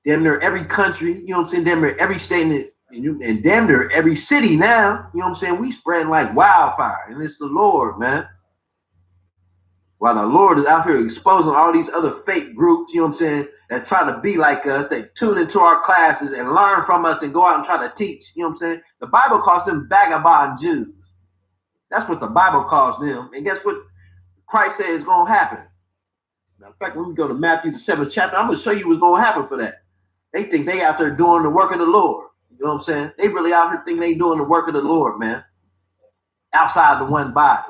Damn near every country, you know what I'm saying, damn near every state and damn near every city now, you know what I'm saying, we spreading like wildfire. And it's the Lord, man. While the Lord is out here exposing all these other fake groups, you know what I'm saying, that try to be like us, they tune into our classes and learn from us and go out and try to teach, you know what I'm saying? The Bible calls them vagabond Jews. That's what the Bible calls them. And guess what Christ said is going to happen? Matter of fact, when we go to Matthew, the 7th chapter, I'm going to show you what's going to happen for that. They think they out there doing the work of the Lord. You know what I'm saying? They really out here thinking they doing the work of the Lord, man. Outside the one body.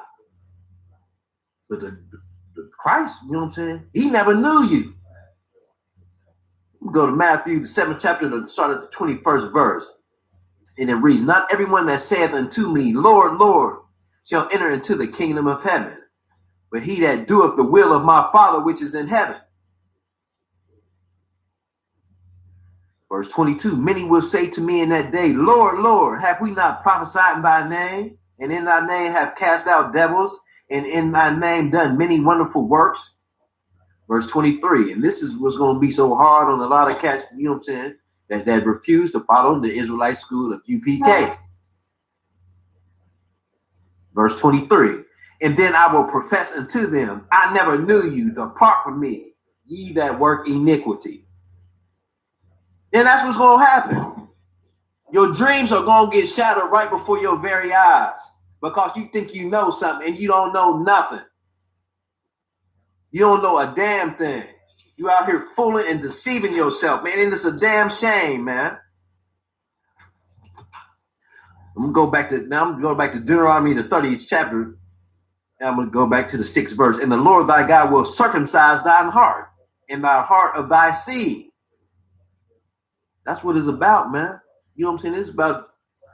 But the Christ, you know what I'm saying? He never knew you. We go to Matthew, the 7th chapter, to start at the 21st verse. And it reads, not everyone that saith unto me, Lord, Lord, shall enter into the kingdom of heaven, but he that doeth the will of my Father which is in heaven. Verse 22, many will say to me in that day, Lord, Lord, have we not prophesied in thy name? And in thy name have cast out devils, and in thy name done many wonderful works? Verse 23, and this is what's going to be so hard on a lot of cats, you know what I'm saying, that refuse to follow the Israelite school of UPK. Verse 23, and then I will profess unto them, I never knew you, depart from me, ye that work iniquity. Then that's what's going to happen. Your dreams are going to get shattered right before your very eyes because you think you know something and you don't know nothing. You don't know a damn thing. You out here fooling and deceiving yourself, man, and it's a damn shame, man. I'm going to go back to Deuteronomy, the 30th chapter, and I'm going to go back to the 6th verse. And the Lord thy God will circumcise thine heart and thy heart of thy seed. That's what it's about, man. You know what I'm saying? It's about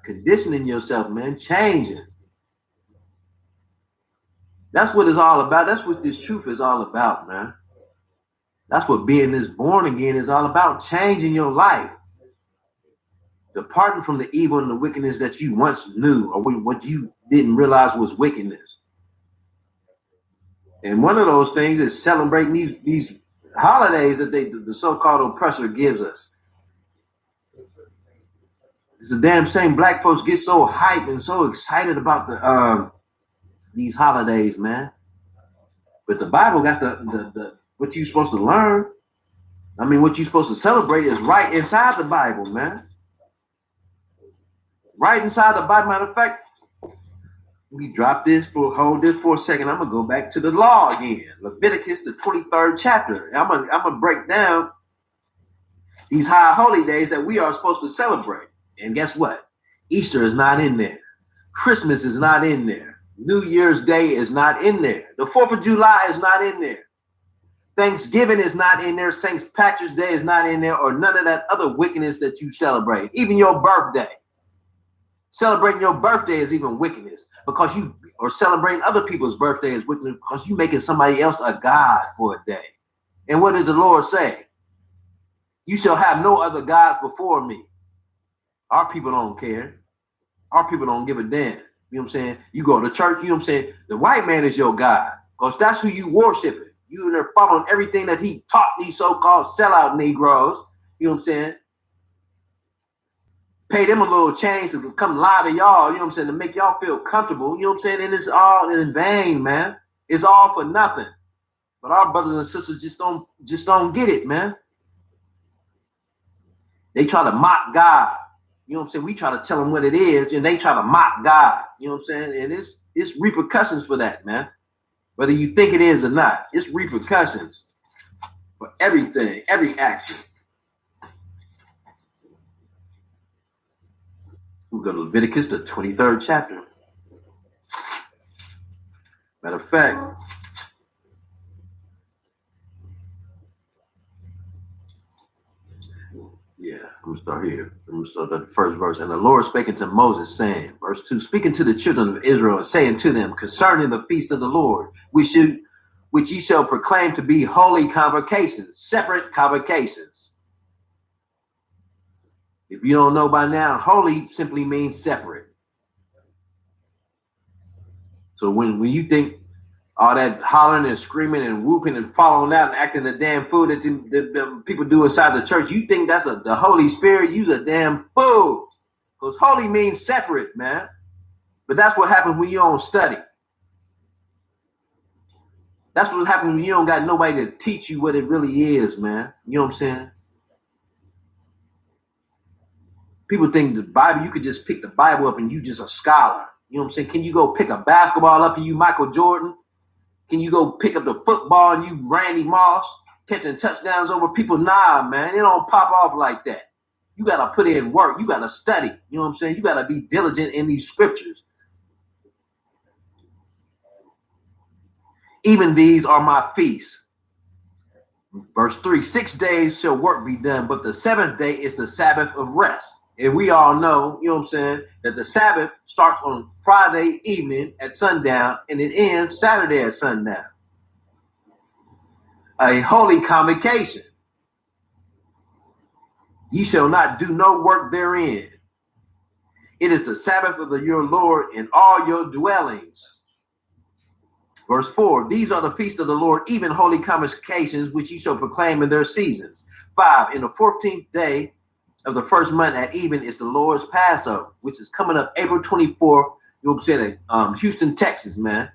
conditioning yourself, man, changing. That's what it's all about. That's what this truth is all about, man. That's what being this born again is all about, changing your life. Departing from the evil and the wickedness that you once knew or what you didn't realize was wickedness. And one of those things is celebrating these holidays that the so-called oppressor gives us. It's a damn shame black folks get so hyped and so excited about these holidays, man. But the Bible got the what you're supposed to learn. I mean, what you're supposed to celebrate is right inside the Bible, man. Right inside the Bible. Matter of fact, we hold this for a second. I'm gonna go back to the law again. Leviticus, the 23rd chapter. I'm gonna break down these high holy days that we are supposed to celebrate. And guess what? Easter is not in there. Christmas is not in there. New Year's Day is not in there. The 4th of July is not in there. Thanksgiving is not in there. St. Patrick's Day is not in there, or none of that other wickedness that you celebrate. Even your birthday. Celebrating your birthday is even wickedness because you are celebrating other people's birthday is wickedness because you're making somebody else a god for a day. And what did the Lord say? You shall have no other gods before me. Our people don't care. Our people don't give a damn. You know what I'm saying? You go to church, you know what I'm saying? The white man is your God because that's who you worshiping. You and they're following everything that he taught these so-called sellout Negroes. You know what I'm saying? Pay them a little change to come lie to y'all, you know what I'm saying, to make y'all feel comfortable. You know what I'm saying? And it's all in vain, man. It's all for nothing. But our brothers and sisters just don't get it, man. They try to mock God. You know what I'm saying? We try to tell them what it is, and they try to mock God. You know what I'm saying? And it's repercussions for that, man. Whether you think it is or not, it's repercussions for everything, every action. We go to Leviticus, the 23rd chapter. Matter of fact, yeah, I'm going to start here. I'm going to start at the first verse. And the Lord spake unto Moses, saying, verse 2, speaking to the children of Israel, and saying to them, concerning the feast of the Lord, which which ye shall proclaim to be holy convocations, separate convocations. If you don't know by now, holy simply means separate. So when you think all that hollering and screaming and whooping and falling out and acting a damn fool that the people do inside the church, you think that's the Holy Spirit, you's a damn fool. Because holy means separate, man. But that's what happens when you don't study. That's what happens when you don't got nobody to teach you what it really is, man. You know what I'm saying? People think the Bible, you could just pick the Bible up and you just a scholar. You know what I'm saying? Can you go pick a basketball up and you Michael Jordan? Can you go pick up the football and you Randy Moss catching touchdowns over people? Nah, man. It don't pop off like that. You got to put in work. You got to study. You know what I'm saying? You got to be diligent in these scriptures. Even these are my feasts. Verse 3, 6 days shall work be done, but the seventh day is the Sabbath of rest. And we all know, you know what I'm saying, that the Sabbath starts on Friday evening at sundown and it ends Saturday at sundown. A holy convocation. Ye shall not do no work therein. It is the Sabbath of your Lord in all your dwellings. Verse 4, these are the feasts of the Lord, even holy convocations, which ye shall proclaim in their seasons. 5, in the 14th day of the first month at even is the Lord's Passover, which is coming up April 24th. You'll see it in Houston, Texas, man.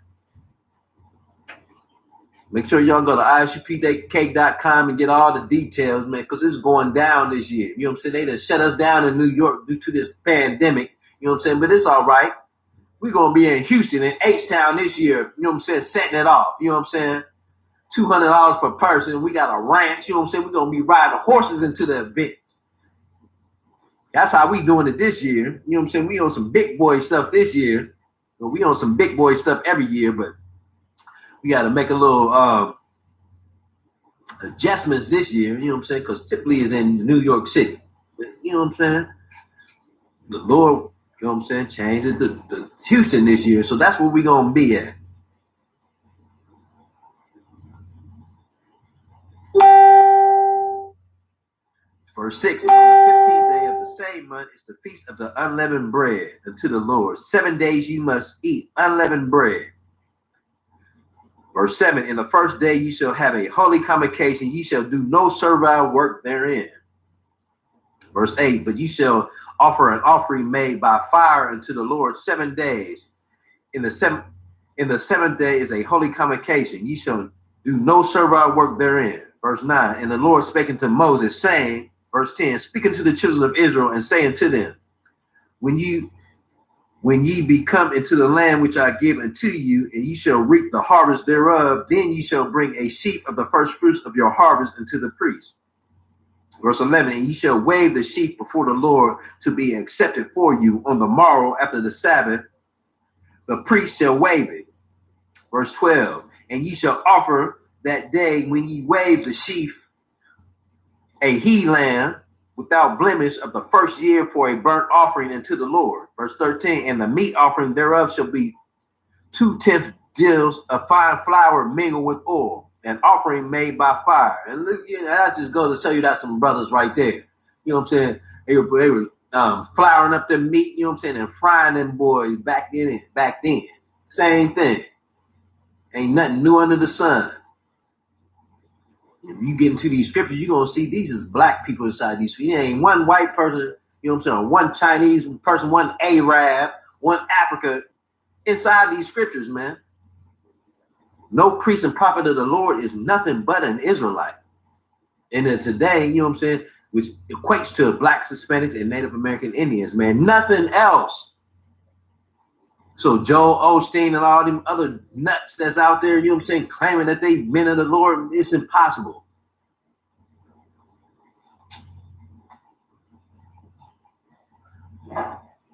Make sure y'all go to ISUPK.com and get all the details, man, because it's going down this year. You know what I'm saying? They done shut us down in New York due to this pandemic. You know what I'm saying? But it's all right. We're going to be in Houston, in H-Town this year. You know what I'm saying? Setting it off. You know what I'm saying? $200 per person. We got a ranch. You know what I'm saying? We're going to be riding horses into the events. That's how we doing it this year. You know what I'm saying? We on some big boy stuff this year. Well, we on some big boy stuff every year, but we got to make a little adjustments this year. You know what I'm saying? Because typically it's in New York City. But, you know what I'm saying? The Lord, you know what I'm saying, changed it to Houston this year. So that's where we're going to be at. Verse 6, and on the 15th day of the same month is the feast of the unleavened bread unto the Lord. 7 days you must eat unleavened bread. Verse 7, in the first day you shall have a holy convocation. Ye shall do no servile work therein. Verse 8, but ye shall offer an offering made by fire unto the Lord 7 days. In the seventh day is a holy convocation. Ye shall do no servile work therein. Verse 9, and the Lord spake unto Moses, saying, verse 10, speak unto the children of Israel and say unto them, when ye be come into the land which I give unto you, and ye shall reap the harvest thereof, then ye shall bring a sheaf of the first fruits of your harvest unto the priest. Verse 11, and ye shall wave the sheaf before the Lord to be accepted for you on the morrow after the Sabbath. The priest shall wave it. Verse 12, and ye shall offer that day when ye wave the sheaf a he lamb without blemish of the first year for a burnt offering unto the Lord. Verse 13, and the meat offering thereof shall be 2/10 deals of fine flour mingled with oil, an offering made by fire. And look, that just goes to show you that some brothers right there. You know what I'm saying? They were flouring up their meat, you know what I'm saying, and frying them boys back then. Same thing. Ain't nothing new under the sun. If you get into these scriptures, you're going to see these as black people inside these. There ain't one white person, you know what I'm saying, one Chinese person, one Arab, one Africa inside these scriptures, man. No priest and prophet of the Lord is nothing but an Israelite. And then today, you know what I'm saying, which equates to blacks, Hispanics, and Native American Indians, man. Nothing else. So Joel Osteen and all them other nuts that's out there, you know what I'm saying, claiming that they men of the Lord, it's impossible.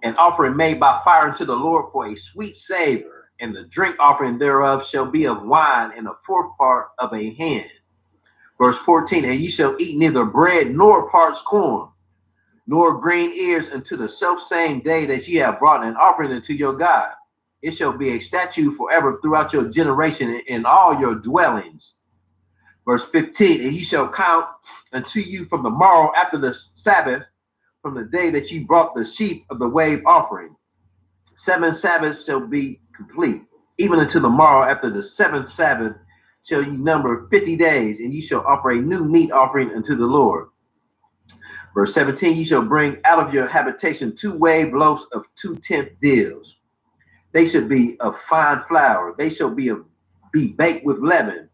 An offering made by fire unto the Lord for a sweet savor, and the drink offering thereof shall be of wine in a fourth part of a hin. Verse 14, and ye shall eat neither bread nor parched corn, nor green ears unto the self same day that ye have brought an offering unto your God. It shall be a statute forever throughout your generation in all your dwellings. Verse 15, and ye shall count unto you from the morrow after the Sabbath, from the day that ye brought the sheaf of the wave offering. 7 Sabbaths shall be complete. Even until the morrow after the 7th Sabbath shall ye number 50 days, and ye shall offer a new meat offering unto the Lord. Verse 17, ye shall bring out of your habitation 2 wave loaves of 2/10 deals. They should be of fine flour. They shall be baked with leaven.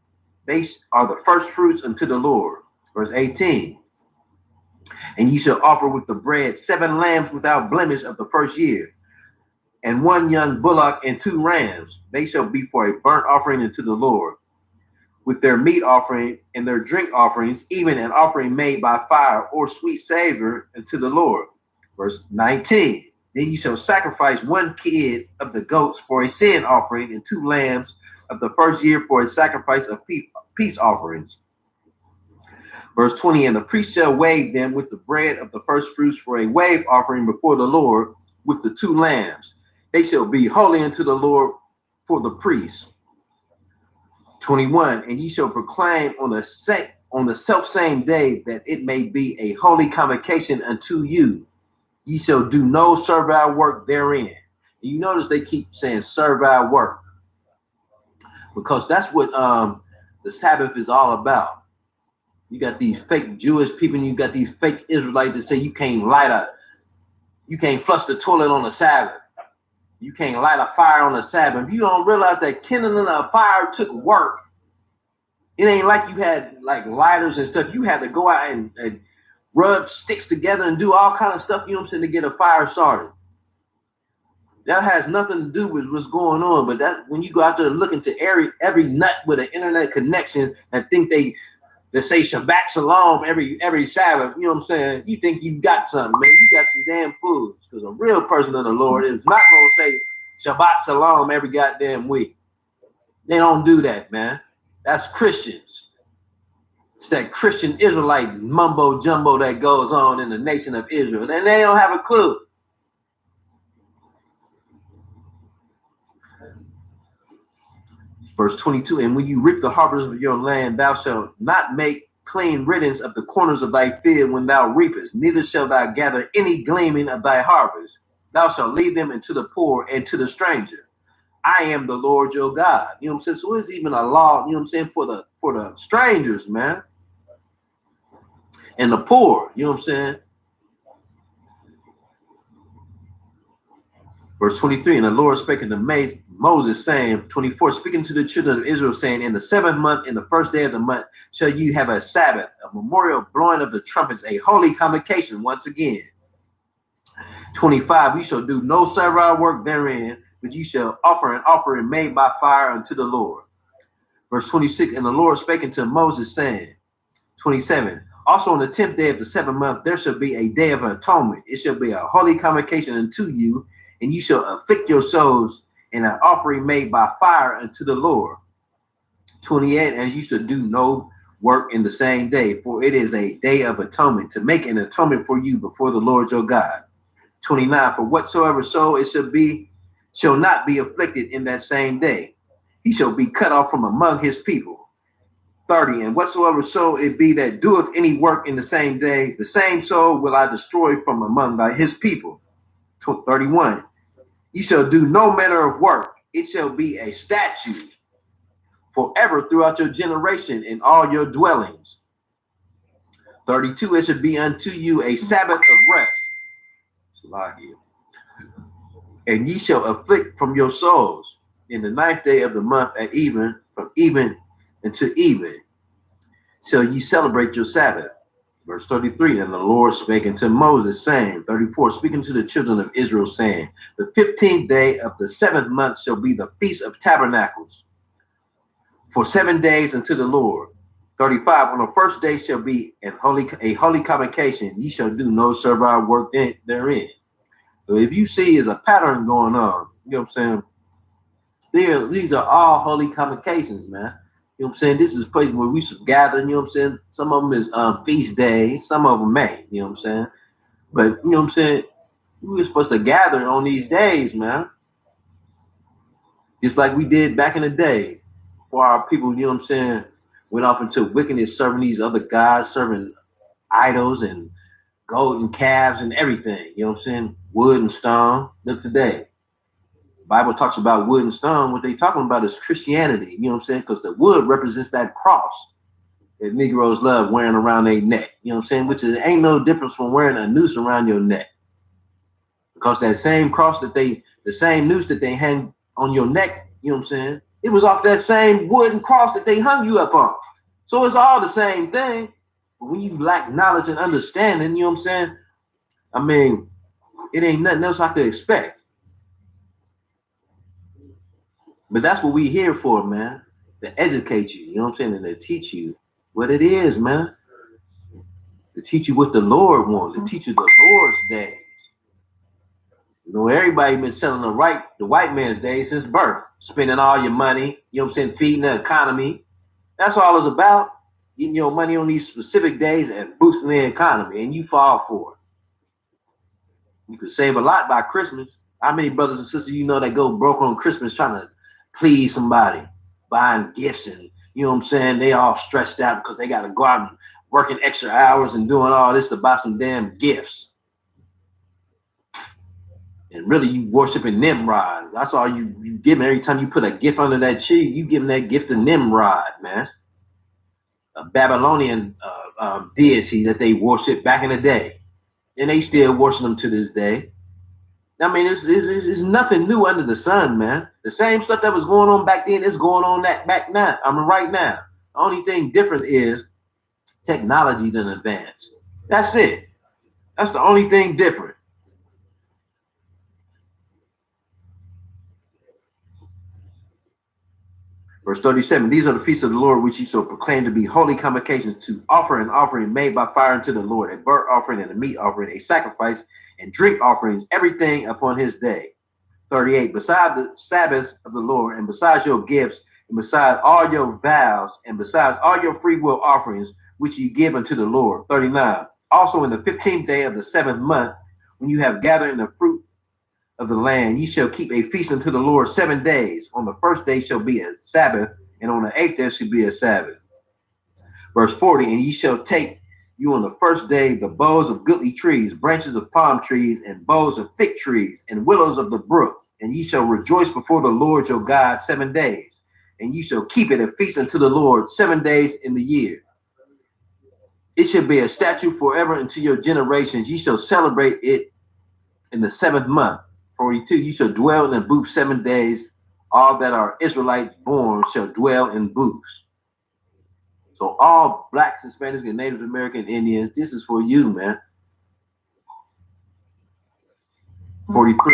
They are the first fruits unto the Lord. Verse 18, and ye shall offer with the bread 7 lambs without blemish of the first year, and 1 young bullock and 2 rams. They shall be for a burnt offering unto the Lord, with their meat offering and their drink offerings, even an offering made by fire or sweet savor unto the Lord. Verse 19, then ye shall sacrifice 1 kid of the goats for a sin offering, and 2 lambs of the first year for a sacrifice of peace offerings. Verse 20, and the priest shall wave them with the bread of the first fruits for a wave offering before the Lord with the 2 lambs. They shall be holy unto the Lord for the priest. 21, and ye shall proclaim on the self-same day that it may be a holy convocation unto you. Ye shall do no servile work therein. And you notice they keep saying servile work, because that's what the Sabbath is all about. You got these fake Jewish people, and you got these fake Israelites that say you can't flush the toilet on the Sabbath. You can't light a fire on the Sabbath. You don't realize that kindling a fire took work. It ain't like you had like lighters and stuff. You had to go out and rub sticks together and do all kind of stuff, you know what I'm saying, to get a fire started. That has nothing to do with what's going on. But that when you go out there looking to every nut with an internet connection and think they say Shabbat Shalom every Sabbath, you know what I'm saying? You think you got something, man. You got some damn fools. Because a real person of the Lord is not going to say Shabbat Shalom every goddamn week. They don't do that, man. That's Christians. It's that Christian Israelite mumbo jumbo that goes on in the nation of Israel. And they don't have a clue. Verse 22, and when you reap the harvest of your land, thou shalt not make clean riddance of the corners of thy field when thou reapest, neither shalt thou gather any gleaning of thy harvest. Thou shalt leave them unto the poor and to the stranger. I am the Lord your God. You know what I'm saying? So it's even a law, you know what I'm saying, for the strangers, man. And the poor, you know what I'm saying? Verse 23, and the Lord spake unto Moses, saying, 24, speaking to the children of Israel, saying, in the 7th month, in the 1st day of the month, shall you have a Sabbath, a memorial blowing of the trumpets, a holy convocation once again. 25, you shall do no servile work therein, but you shall offer an offering made by fire unto the Lord. Verse 26, and the Lord spake unto Moses, saying, 27, also on the 10th day of the 7th month, there shall be a day of atonement. It shall be a holy convocation unto you, and you shall afflict your souls in an offering made by fire unto the Lord. 28, and you shall do no work in the same day, for it is a day of atonement, to make an atonement for you before the Lord your God. 29, for whatsoever soul it shall not be afflicted in that same day. He shall be cut off from among his people. 30, and whatsoever soul it be that doeth any work in the same day, the same soul will I destroy from among his people. 31, you shall do no manner of work. It shall be a statute forever throughout your generation in all your dwellings. 32, it shall be unto you a Sabbath of rest. And ye shall afflict from your souls in the 9th day of the month at even, from even until even, shall ye celebrate your Sabbath. Verse 33, and the Lord spake unto Moses, saying, 34, speaking to the children of Israel, saying, the 15th day of the 7th month shall be the Feast of Tabernacles, for 7 days unto the Lord. 35, on the 1st day shall be a holy convocation. Ye shall do no servile work therein. So if you see is a pattern going on, you know what I'm saying? These are all holy convocations, man. You know what I'm saying? This is a place where we should gather, you know what I'm saying? Some of them is feast days, some of them ain't, you know what I'm saying? But, you know what I'm saying? We're supposed to gather on these days, man. Just like we did back in the day for our people, you know what I'm saying, went off into wickedness, serving these other gods, serving idols and golden calves and everything, you know what I'm saying? Wood and stone. Look today. The Bible talks about wood and stone. What they talking about is Christianity, you know what I'm saying? Because the wood represents that cross that Negroes love wearing around their neck, you know what I'm saying? Which is ain't no difference from wearing a noose around your neck. Because that same cross the same noose that they hang on your neck, you know what I'm saying? It was off that same wooden cross that they hung you up on. So it's all the same thing. But when you lack knowledge and understanding, you know what I'm saying? I mean, it ain't nothing else I could expect. But that's what we here for, man. To educate you, you know what I'm saying? And to teach you what it is, man. To teach you what the Lord wants, to teach you the Lord's days. You know, everybody been selling the white man's days since birth. Spending all your money, you know what I'm saying, feeding the economy. That's all it's about. Getting your money on these specific days and boosting the economy, and you fall for it. You could save a lot by Christmas. How many brothers and sisters you know that go broke on Christmas trying to please somebody, buying gifts, and you know what I'm saying, they all stressed out because they got to go out and working extra hours and doing all this to buy some damn gifts. And really, you worshiping Nimrod. That's all you giving. Every time you put a gift under that tree, you giving that gift to Nimrod, man. A Babylonian deity that they worship back in the day. And they still worship them to this day. I mean, it's nothing new under the sun, man. The same stuff that was going on back then is going on back now. I mean, right now. The only thing different is technology done advanced. That's it. That's the only thing different. Verse 37, these are the feasts of the Lord, which ye shall proclaim to be holy convocations, to offer an offering made by fire unto the Lord, a burnt offering and a meat offering, a sacrifice and drink offerings, everything upon his day. 38, beside the Sabbaths of the Lord, and besides your gifts, and beside all your vows, and besides all your free will offerings, which ye give unto the Lord. 39, also in the 15th day of the 7th month, when you have gathered in the fruit of the land, ye shall keep a feast unto the Lord 7 days. On the first day shall be a Sabbath, and on the 8th day shall be a Sabbath. Verse 40, and ye shall take you on the first day the boughs of goodly trees, branches of palm trees, and boughs of thick trees, and willows of the brook, and ye shall rejoice before the Lord your God 7 days, and ye shall keep it a feast unto the Lord 7 days in the year. It shall be a statute forever unto your generations. Ye shall celebrate it in the 7th month. 42, you shall dwell in booths 7 days. All that are Israelites born shall dwell in booths. So all blacks, Hispanics, and Native American Indians, this is for you, man. 43,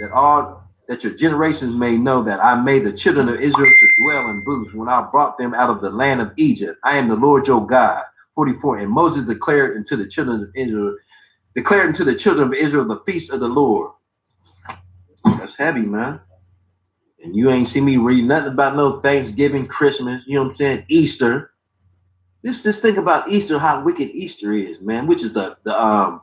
that your generations may know that I made the children of Israel to dwell in booths when I brought them out of the land of Egypt. I am the Lord your God. 44, and Moses declared unto the children of Israel the feast of the Lord. That's heavy, man. And you ain't see me read nothing about no Thanksgiving, Christmas, you know what I'm saying, Easter. Just think about Easter, how wicked Easter is, man, which is the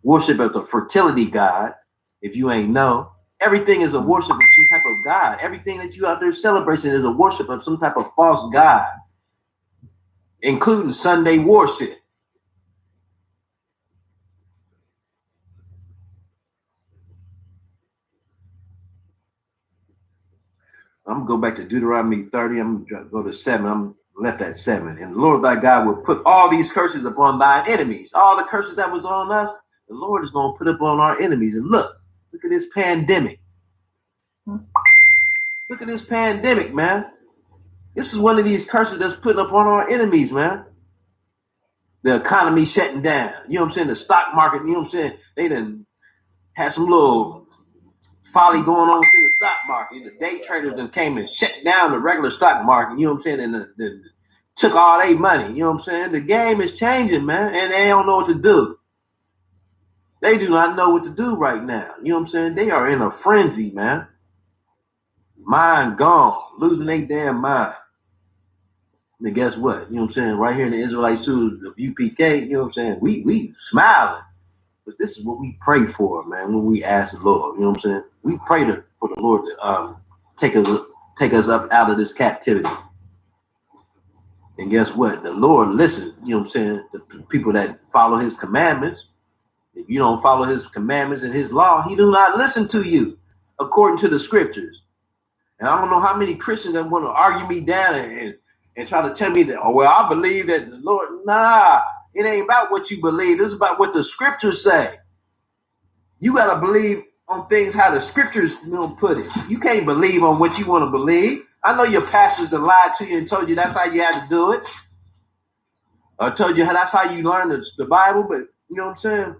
worship of the fertility god. If you ain't know, everything is a worship of some type of god. Everything that you out there celebrating is a worship of some type of false god, including Sunday worship. I'm gonna go back to Deuteronomy 30. I'm gonna go to 7. I'm left at 7. And the Lord thy God will put all these curses upon thine enemies. All the curses that was on us, the Lord is gonna put up on our enemies. And look at this pandemic. Look at this pandemic, man. This is one of these curses that's putting up on our enemies, man. The economy shutting down. You know what I'm saying? The stock market, you know what I'm saying? They done had some little folly going on within the stock market. The day traders then came and shut down the regular stock market, you know what I'm saying, and took all their money, you know what I'm saying? The game is changing, man, and they don't know what to do. They do not know what to do right now, you know what I'm saying? They are in a frenzy, man. Mind gone, losing their damn mind. And guess what? You know what I'm saying? Right here in the Israelite Suit of UPK, you know what I'm saying? We smiling. But this is what we pray for, man, when we ask the Lord. You know what I'm saying? We pray for the Lord to take us up out of this captivity. And guess what? The Lord listen, you know what I'm saying, the people that follow his commandments. If you don't follow his commandments and his law, he do not listen to you according to the scriptures. And I don't know how many Christians that want to argue me down and try to tell me that, oh, well, I believe that the Lord, nah, it ain't about what you believe. It's about what the scriptures say. You got to believe on things how the scriptures put it. You can't believe on what you want to believe. I know your pastors have lied to you and told you that's how you had to do it. Or told you that's how you learn the Bible, but you know what I'm saying?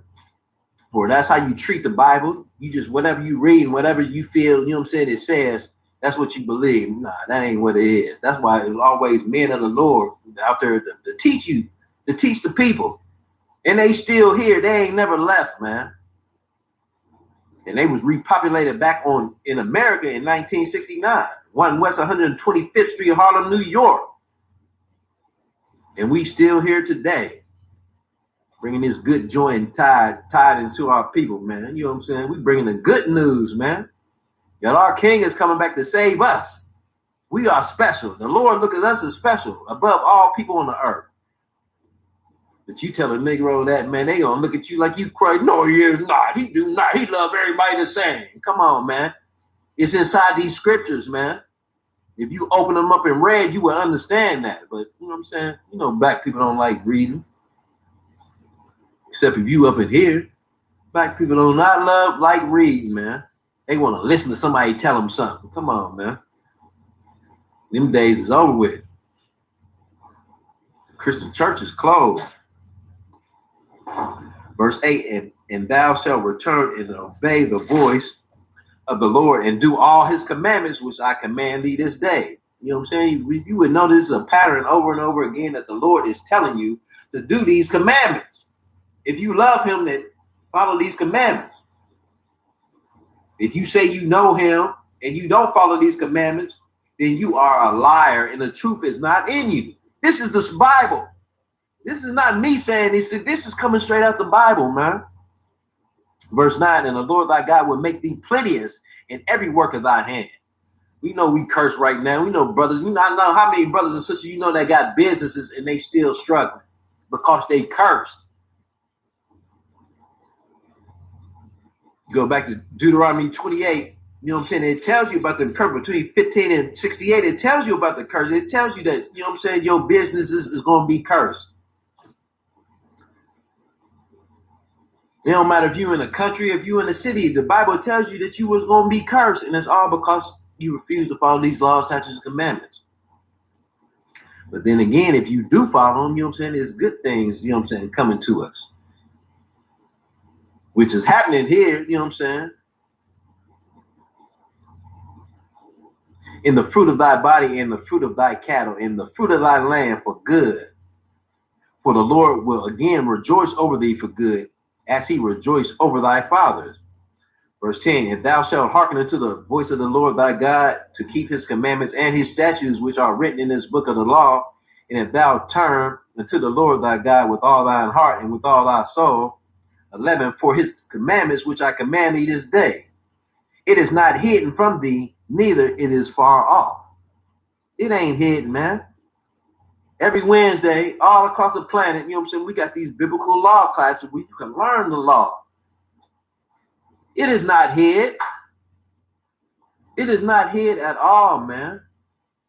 Or that's how you treat the Bible. You just, whatever you read and whatever you feel, you know what I'm saying, it says, that's what you believe. Nah, that ain't what it is. That's why there's always men of the Lord out there to teach you, to teach the people. And they still here. They ain't never left, man. And they was repopulated back in America in 1969. 1 West 125th Street, Harlem, New York. And we still here today. Bringing this good joy and tide into our people, man. You know what I'm saying? We bringing the good news, man. That our King is coming back to save us. We are special. The Lord look at us as special above all people on the earth. But you tell a Negro that, man, they gonna look at you like you crazy. No, he is not. He do not. He love everybody the same. Come on, man. It's inside these scriptures, man. If you open them up and read, you will understand that. But you know what I'm saying? You know, black people don't like reading. Except if you up in here. Black people do not like reading, man. They want to listen to somebody tell them something. Come on, man. Them days is over with. The Christian church is closed. Verse 8, and thou shalt return and obey the voice of the Lord and do all his commandments, which I command thee this day. You know what I'm saying? You would know this is a pattern over and over again that the Lord is telling you to do these commandments. If you love him, then follow these commandments. If you say you know him and you don't follow these commandments, then you are a liar and the truth is not in you. This is the Bible. This is not me saying this. This is coming straight out the Bible, man. Verse 9, and the Lord thy God will make thee plenteous in every work of thy hand. We know we curse right now. We know brothers. We not know how many brothers and sisters you know that got businesses and they still struggling because they cursed. You go back to Deuteronomy 28. You know what I'm saying? It tells you about the curse between 15 and 68. It tells you about the curse. It tells you that, you know what I'm saying, your business is going to be cursed. It don't matter if you're in a country, if you're in a city, the Bible tells you that you was going to be cursed. And it's all because you refuse to follow these laws, statutes, and commandments. But then again, if you do follow them, you know what I'm saying, there's good things, you know what I'm saying, coming to us. Which is happening here, you know what I'm saying? In the fruit of thy body, in the fruit of thy cattle, in the fruit of thy land for good. For the Lord will again rejoice over thee for good, as he rejoiced over thy fathers. Verse 10, if thou shalt hearken unto the voice of the Lord thy God, to keep his commandments and his statutes, which are written in this book of the law, and if thou turn unto the Lord thy God with all thine heart and with all thy soul. 11, for his commandments, which I command thee this day. It is not hidden from thee, neither it is far off. It ain't hidden, man. Every Wednesday, all across the planet, you know what I'm saying, we got these biblical law classes where you can learn the law. It is not hid. It is not hid at all, man.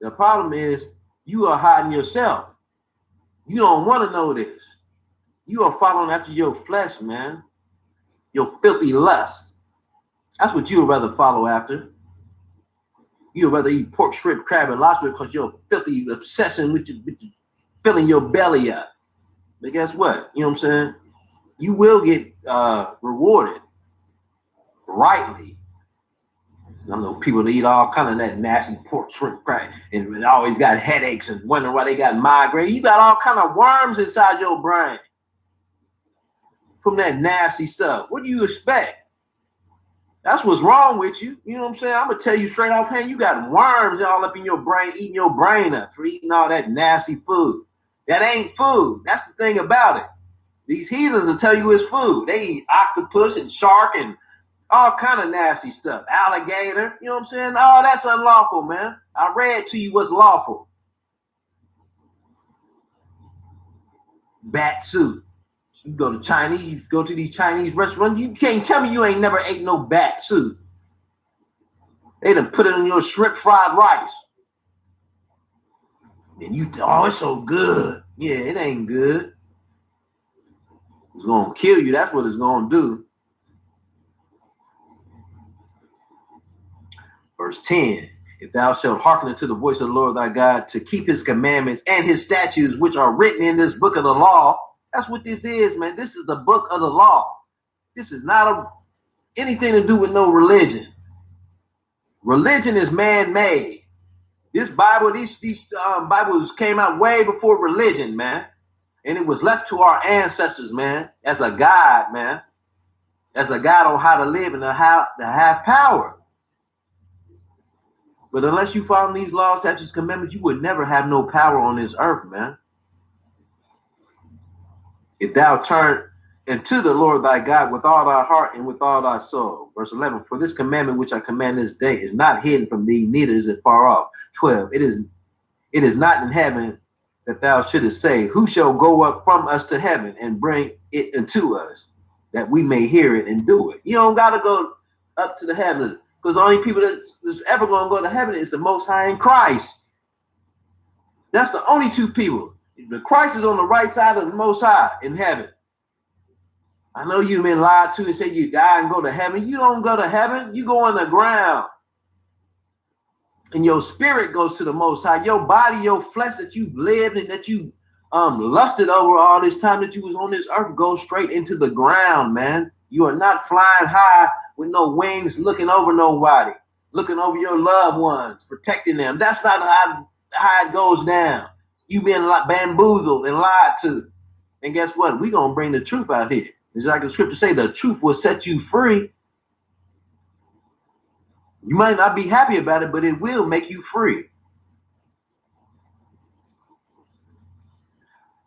The problem is you are hiding yourself. You don't want to know this. You are following after your flesh, man. Your filthy lust. That's what you would rather follow after. You would rather eat pork, shrimp, crab, and lobster because your filthy obsession with filling your belly up. But guess what? You know what I'm saying? You will get rewarded rightly. I know people that eat all kind of that nasty pork, shrimp, crab, and always got headaches and wondering why they got migraine. You got all kind of worms inside your brain from that nasty stuff. What do you expect? That's what's wrong with you. You know what I'm saying? I'm going to tell you straight off hand, you got worms all up in your brain, eating your brain up for eating all that nasty food. That ain't food. That's the thing about it. These heathens will tell you it's food. They eat octopus and shark and All kind of nasty stuff. Alligator, you know what I'm saying? Oh, that's unlawful, man. I read to you what's lawful. Bat suit. You go to Chinese, go to these Chinese restaurants. You can't tell me you ain't never ate no bat suit. They done put it in your shrimp fried rice. And you, oh, it's so good. Yeah, it ain't good. It's gonna kill you. That's what it's gonna do. Verse 10. If thou shalt hearken unto the voice of the Lord thy God to keep his commandments and his statutes, which are written in this book of the law. That's what this is, man. This is the book of the law. This is not anything to do with no religion. Religion is man-made. This Bible, these Bibles came out way before religion, man. And it was left to our ancestors, man, as a guide, man. As a guide on how to live and how to have power. But unless you follow these laws, statutes, commandments, you would never have no power on this earth, man. If thou turn unto the Lord thy God with all thy heart and with all thy soul. Verse 11, for this commandment which I command this day is not hidden from thee, neither is it far off. 12, it is not in heaven that thou shouldest say, who shall go up from us to heaven and bring it unto us, that we may hear it and do it. You don't got to go up to the heaven, because the only people that's ever going to go to heaven is the Most High in Christ. That's the only two people. The Christ is on the right side of the Most High in heaven. I know you've been lied to and said you die and go to heaven. You don't go to heaven. You go on the ground. And your spirit goes to the Most High. Your body, your flesh that you lived and that you lusted over all this time that you was on this earth goes straight into the ground, man. You are not flying high with no wings looking over nobody, looking over your loved ones, protecting them. That's not how it goes down. You've been bamboozled and lied to. And guess what? We're going to bring the truth out here. It's like the scripture say, the truth will set you free. You might not be happy about it, but it will make you free.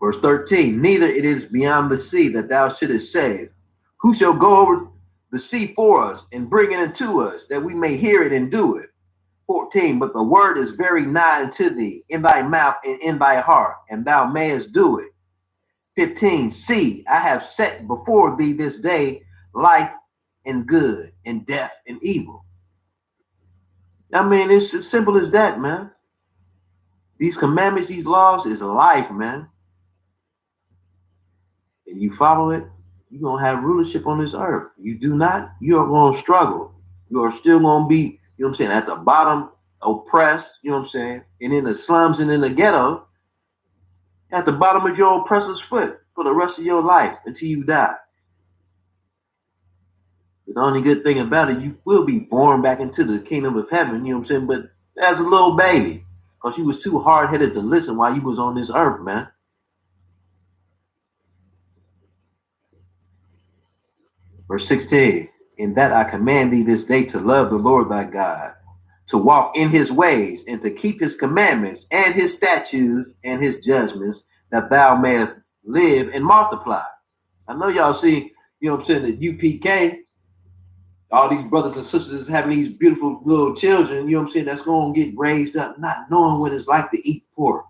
Verse 13, neither it is beyond the sea that thou shouldest say, who shall go over the sea for us and bring it unto us, that we may hear it and do it. 14, but the word is very nigh unto thee, in thy mouth and in thy heart, and thou mayest do it. 15, see, I have set before thee this day life and good, and death and evil. I mean, it's as simple as that, man. These commandments, these laws is life, man. And you follow it, you're going to have rulership on this earth. You do not, you are going to struggle. You are still going to be, you know what I'm saying, at the bottom, oppressed, you know what I'm saying, and in the slums and in the ghetto, at the bottom of your oppressor's foot for the rest of your life until you die. But the only good thing about it, you will be born back into the kingdom of heaven, you know what I'm saying, but as a little baby, because you was too hard-headed to listen while you was on this earth, man. Verse 16, in that I command thee this day to love the Lord thy God, to walk in his ways and to keep his commandments and his statutes and his judgments, that thou mayest live and multiply. I know y'all see, you know what I'm saying, the UPK, all these brothers and sisters having these beautiful little children, you know what I'm saying, that's going to get raised up, not knowing what it's like to eat pork,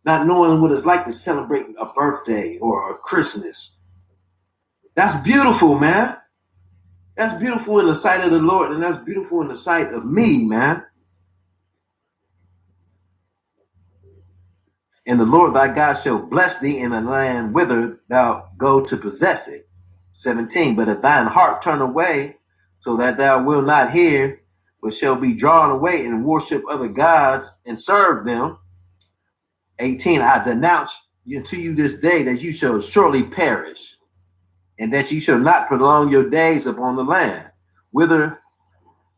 not knowing what it's like to celebrate a birthday or a Christmas. That's beautiful, man. That's beautiful in the sight of the Lord, and that's beautiful in the sight of me, man. And the Lord thy God shall bless thee in the land whither thou go to possess it. 17, but if thine heart turn away, so that thou wilt not hear, but shall be drawn away and worship other gods and serve them. 18, I denounce to you this day that you shall surely perish, and that you shall not prolong your days upon the land, whither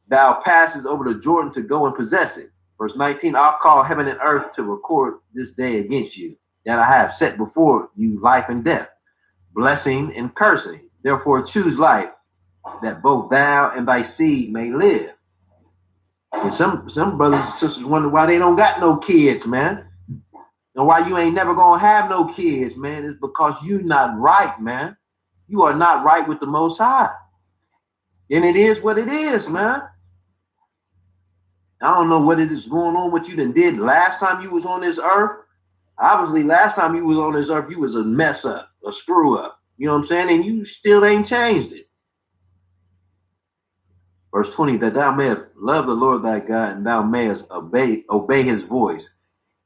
thou passes over the Jordan to go and possess it. Verse 19, I'll call heaven and earth to record this day against you, that I have set before you life and death, blessing and cursing. Therefore choose life, that both thou and thy seed may live. And some brothers and sisters wonder why they don't got no kids, man. And why you ain't never gonna have no kids, man. It's because you not right, man. You are not right with the Most High. And it is what it is, man. I don't know what it is going on, what you done did last time you was on this earth. Obviously, last time you was on this earth, you was a mess up, a screw up. You know what I'm saying? And you still ain't changed it. Verse 20, that thou mayest love the Lord thy God, and thou mayest obey his voice,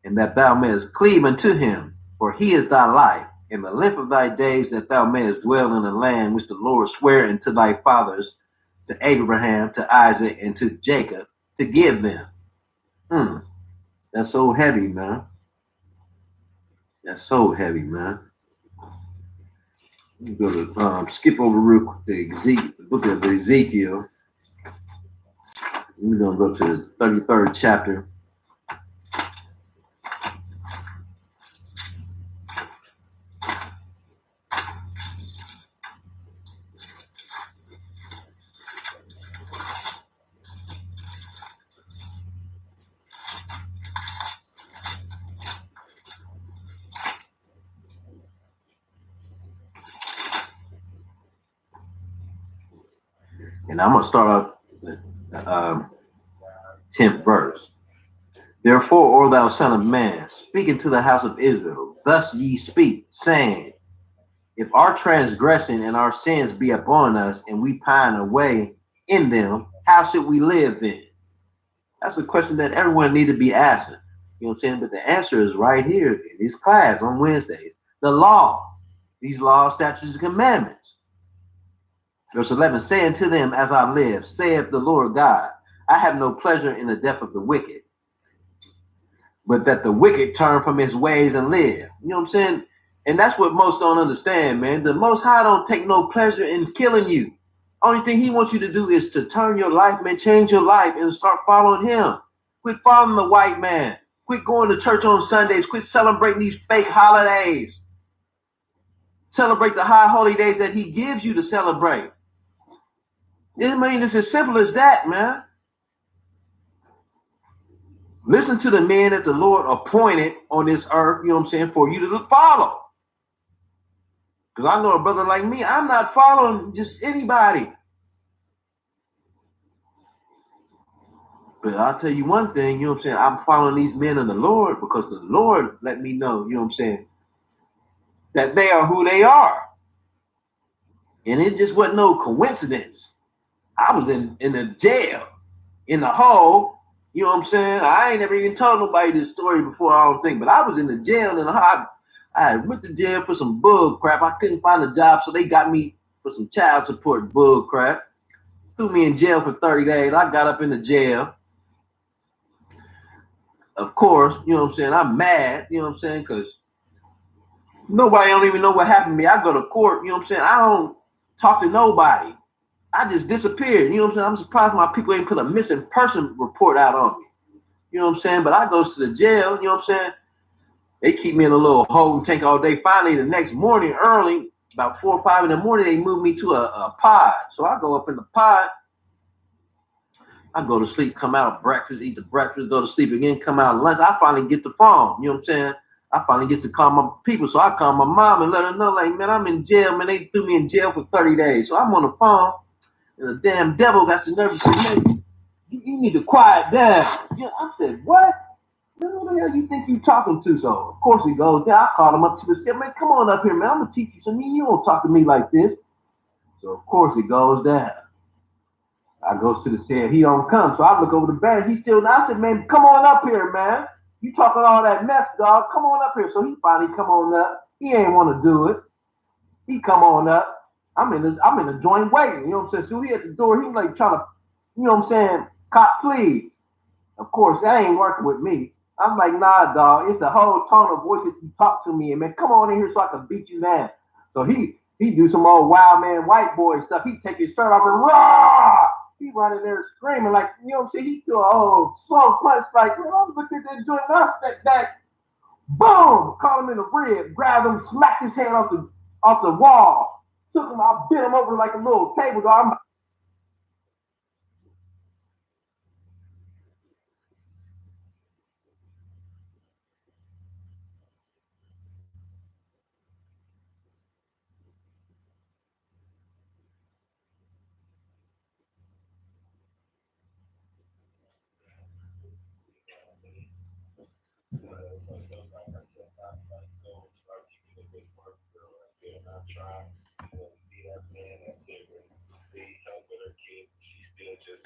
and that thou mayest cleave unto him, for he is thy life, and the length of thy days, that thou mayest dwell in the land which the Lord sware unto thy fathers, to Abraham, to Isaac, and to Jacob, to give them. That's so heavy, man. That's so heavy, man. Let me go to skip over real quick the book of Ezekiel. We're gonna go to the 33rd chapter. And I'm going to start off the 10th verse. Therefore, O thou son of man, speak unto the house of Israel, thus ye speak, saying, if our transgression and our sins be upon us, and we pine away in them, how should we live then? That's a question that everyone need to be asking. You know what I'm saying? But the answer is right here in this class on Wednesdays. The law, these laws, statutes, and commandments. Verse 11, say unto them, as I live, saith the Lord God, I have no pleasure in the death of the wicked, but that the wicked turn from his ways and live. You know what I'm saying? And that's what most don't understand, man. The Most High don't take no pleasure in killing you. Only thing he wants you to do is to turn your life, man, change your life and start following him. Quit following the white man. Quit going to church on Sundays. Quit celebrating these fake holidays. Celebrate the high holy days that he gives you to celebrate. I mean, it's as simple as that, man. Listen to the men that the Lord appointed on this earth, you know what I'm saying, for you to follow. Because I know a brother like me, I'm not following just anybody. But I'll tell you one thing, you know what I'm saying, I'm following these men of the Lord because the Lord let me know, you know what I'm saying, that they are who they are. And it just wasn't no coincidence. I was in the jail, in the hole, you know what I'm saying? I ain't never even told nobody this story before, I don't think, but I was in the jail in the hole. I went to jail for some bull crap. I couldn't find a job, so they got me for some child support bull crap. Threw me in jail for 30 days. I got up in the jail. Of course, you know what I'm saying? I'm mad, you know what I'm saying? Because nobody don't even know what happened to me. I go to court, you know what I'm saying? I don't talk to nobody. I just disappeared, you know what I'm saying? I'm surprised my people ain't put a missing person report out on me. You know what I'm saying? But I goes to the jail, you know what I'm saying? They keep me in a little holding tank all day. Finally, the next morning, early, about 4 or 5 in the morning, they moved me to a pod. So I go up in the pod. I go to sleep, come out, breakfast, eat the breakfast, go to sleep again, come out lunch. I finally get the phone. You know what I'm saying? I finally get to call my people. So I call my mom and let her know, like, man, I'm in jail. Man, they threw me in jail for 30 days. So I'm on the phone, and the damn devil got some nerve to say, man, you need to quiet down. Yeah, I said, what? Who the hell you think you talking to? So of course he goes, yeah, I called him up to the cell, man, come on up here, man. I'm gonna teach you something. You don't talk to me like this. So of course he goes down. I go to the cell, he don't come. So I look over the bed, he's still I said, man, come on up here, man. You talking all that mess, dog. Come on up here. So he finally come on up. He ain't want to do it. He come on up. I'm in the joint waiting. You know what I'm saying? So he at the door, he like trying to, you know what I'm saying, cop please. Of course, that ain't working with me. I'm like, nah, dog. It's the whole tone of voice that you talk to me, and man, come on in here so I can beat you down. So he do some old wild man white boy stuff. He take his shirt off and raw. He running there screaming like, you know what I'm saying? He do a old slow punch like, man, I'm looking at that joint. I step back, boom, caught him in the rib, grabbed him, smacked his hand off the wall, took him, I bent him over like a little table dog. trying to be that man, that figure, be helping her kids. She still just,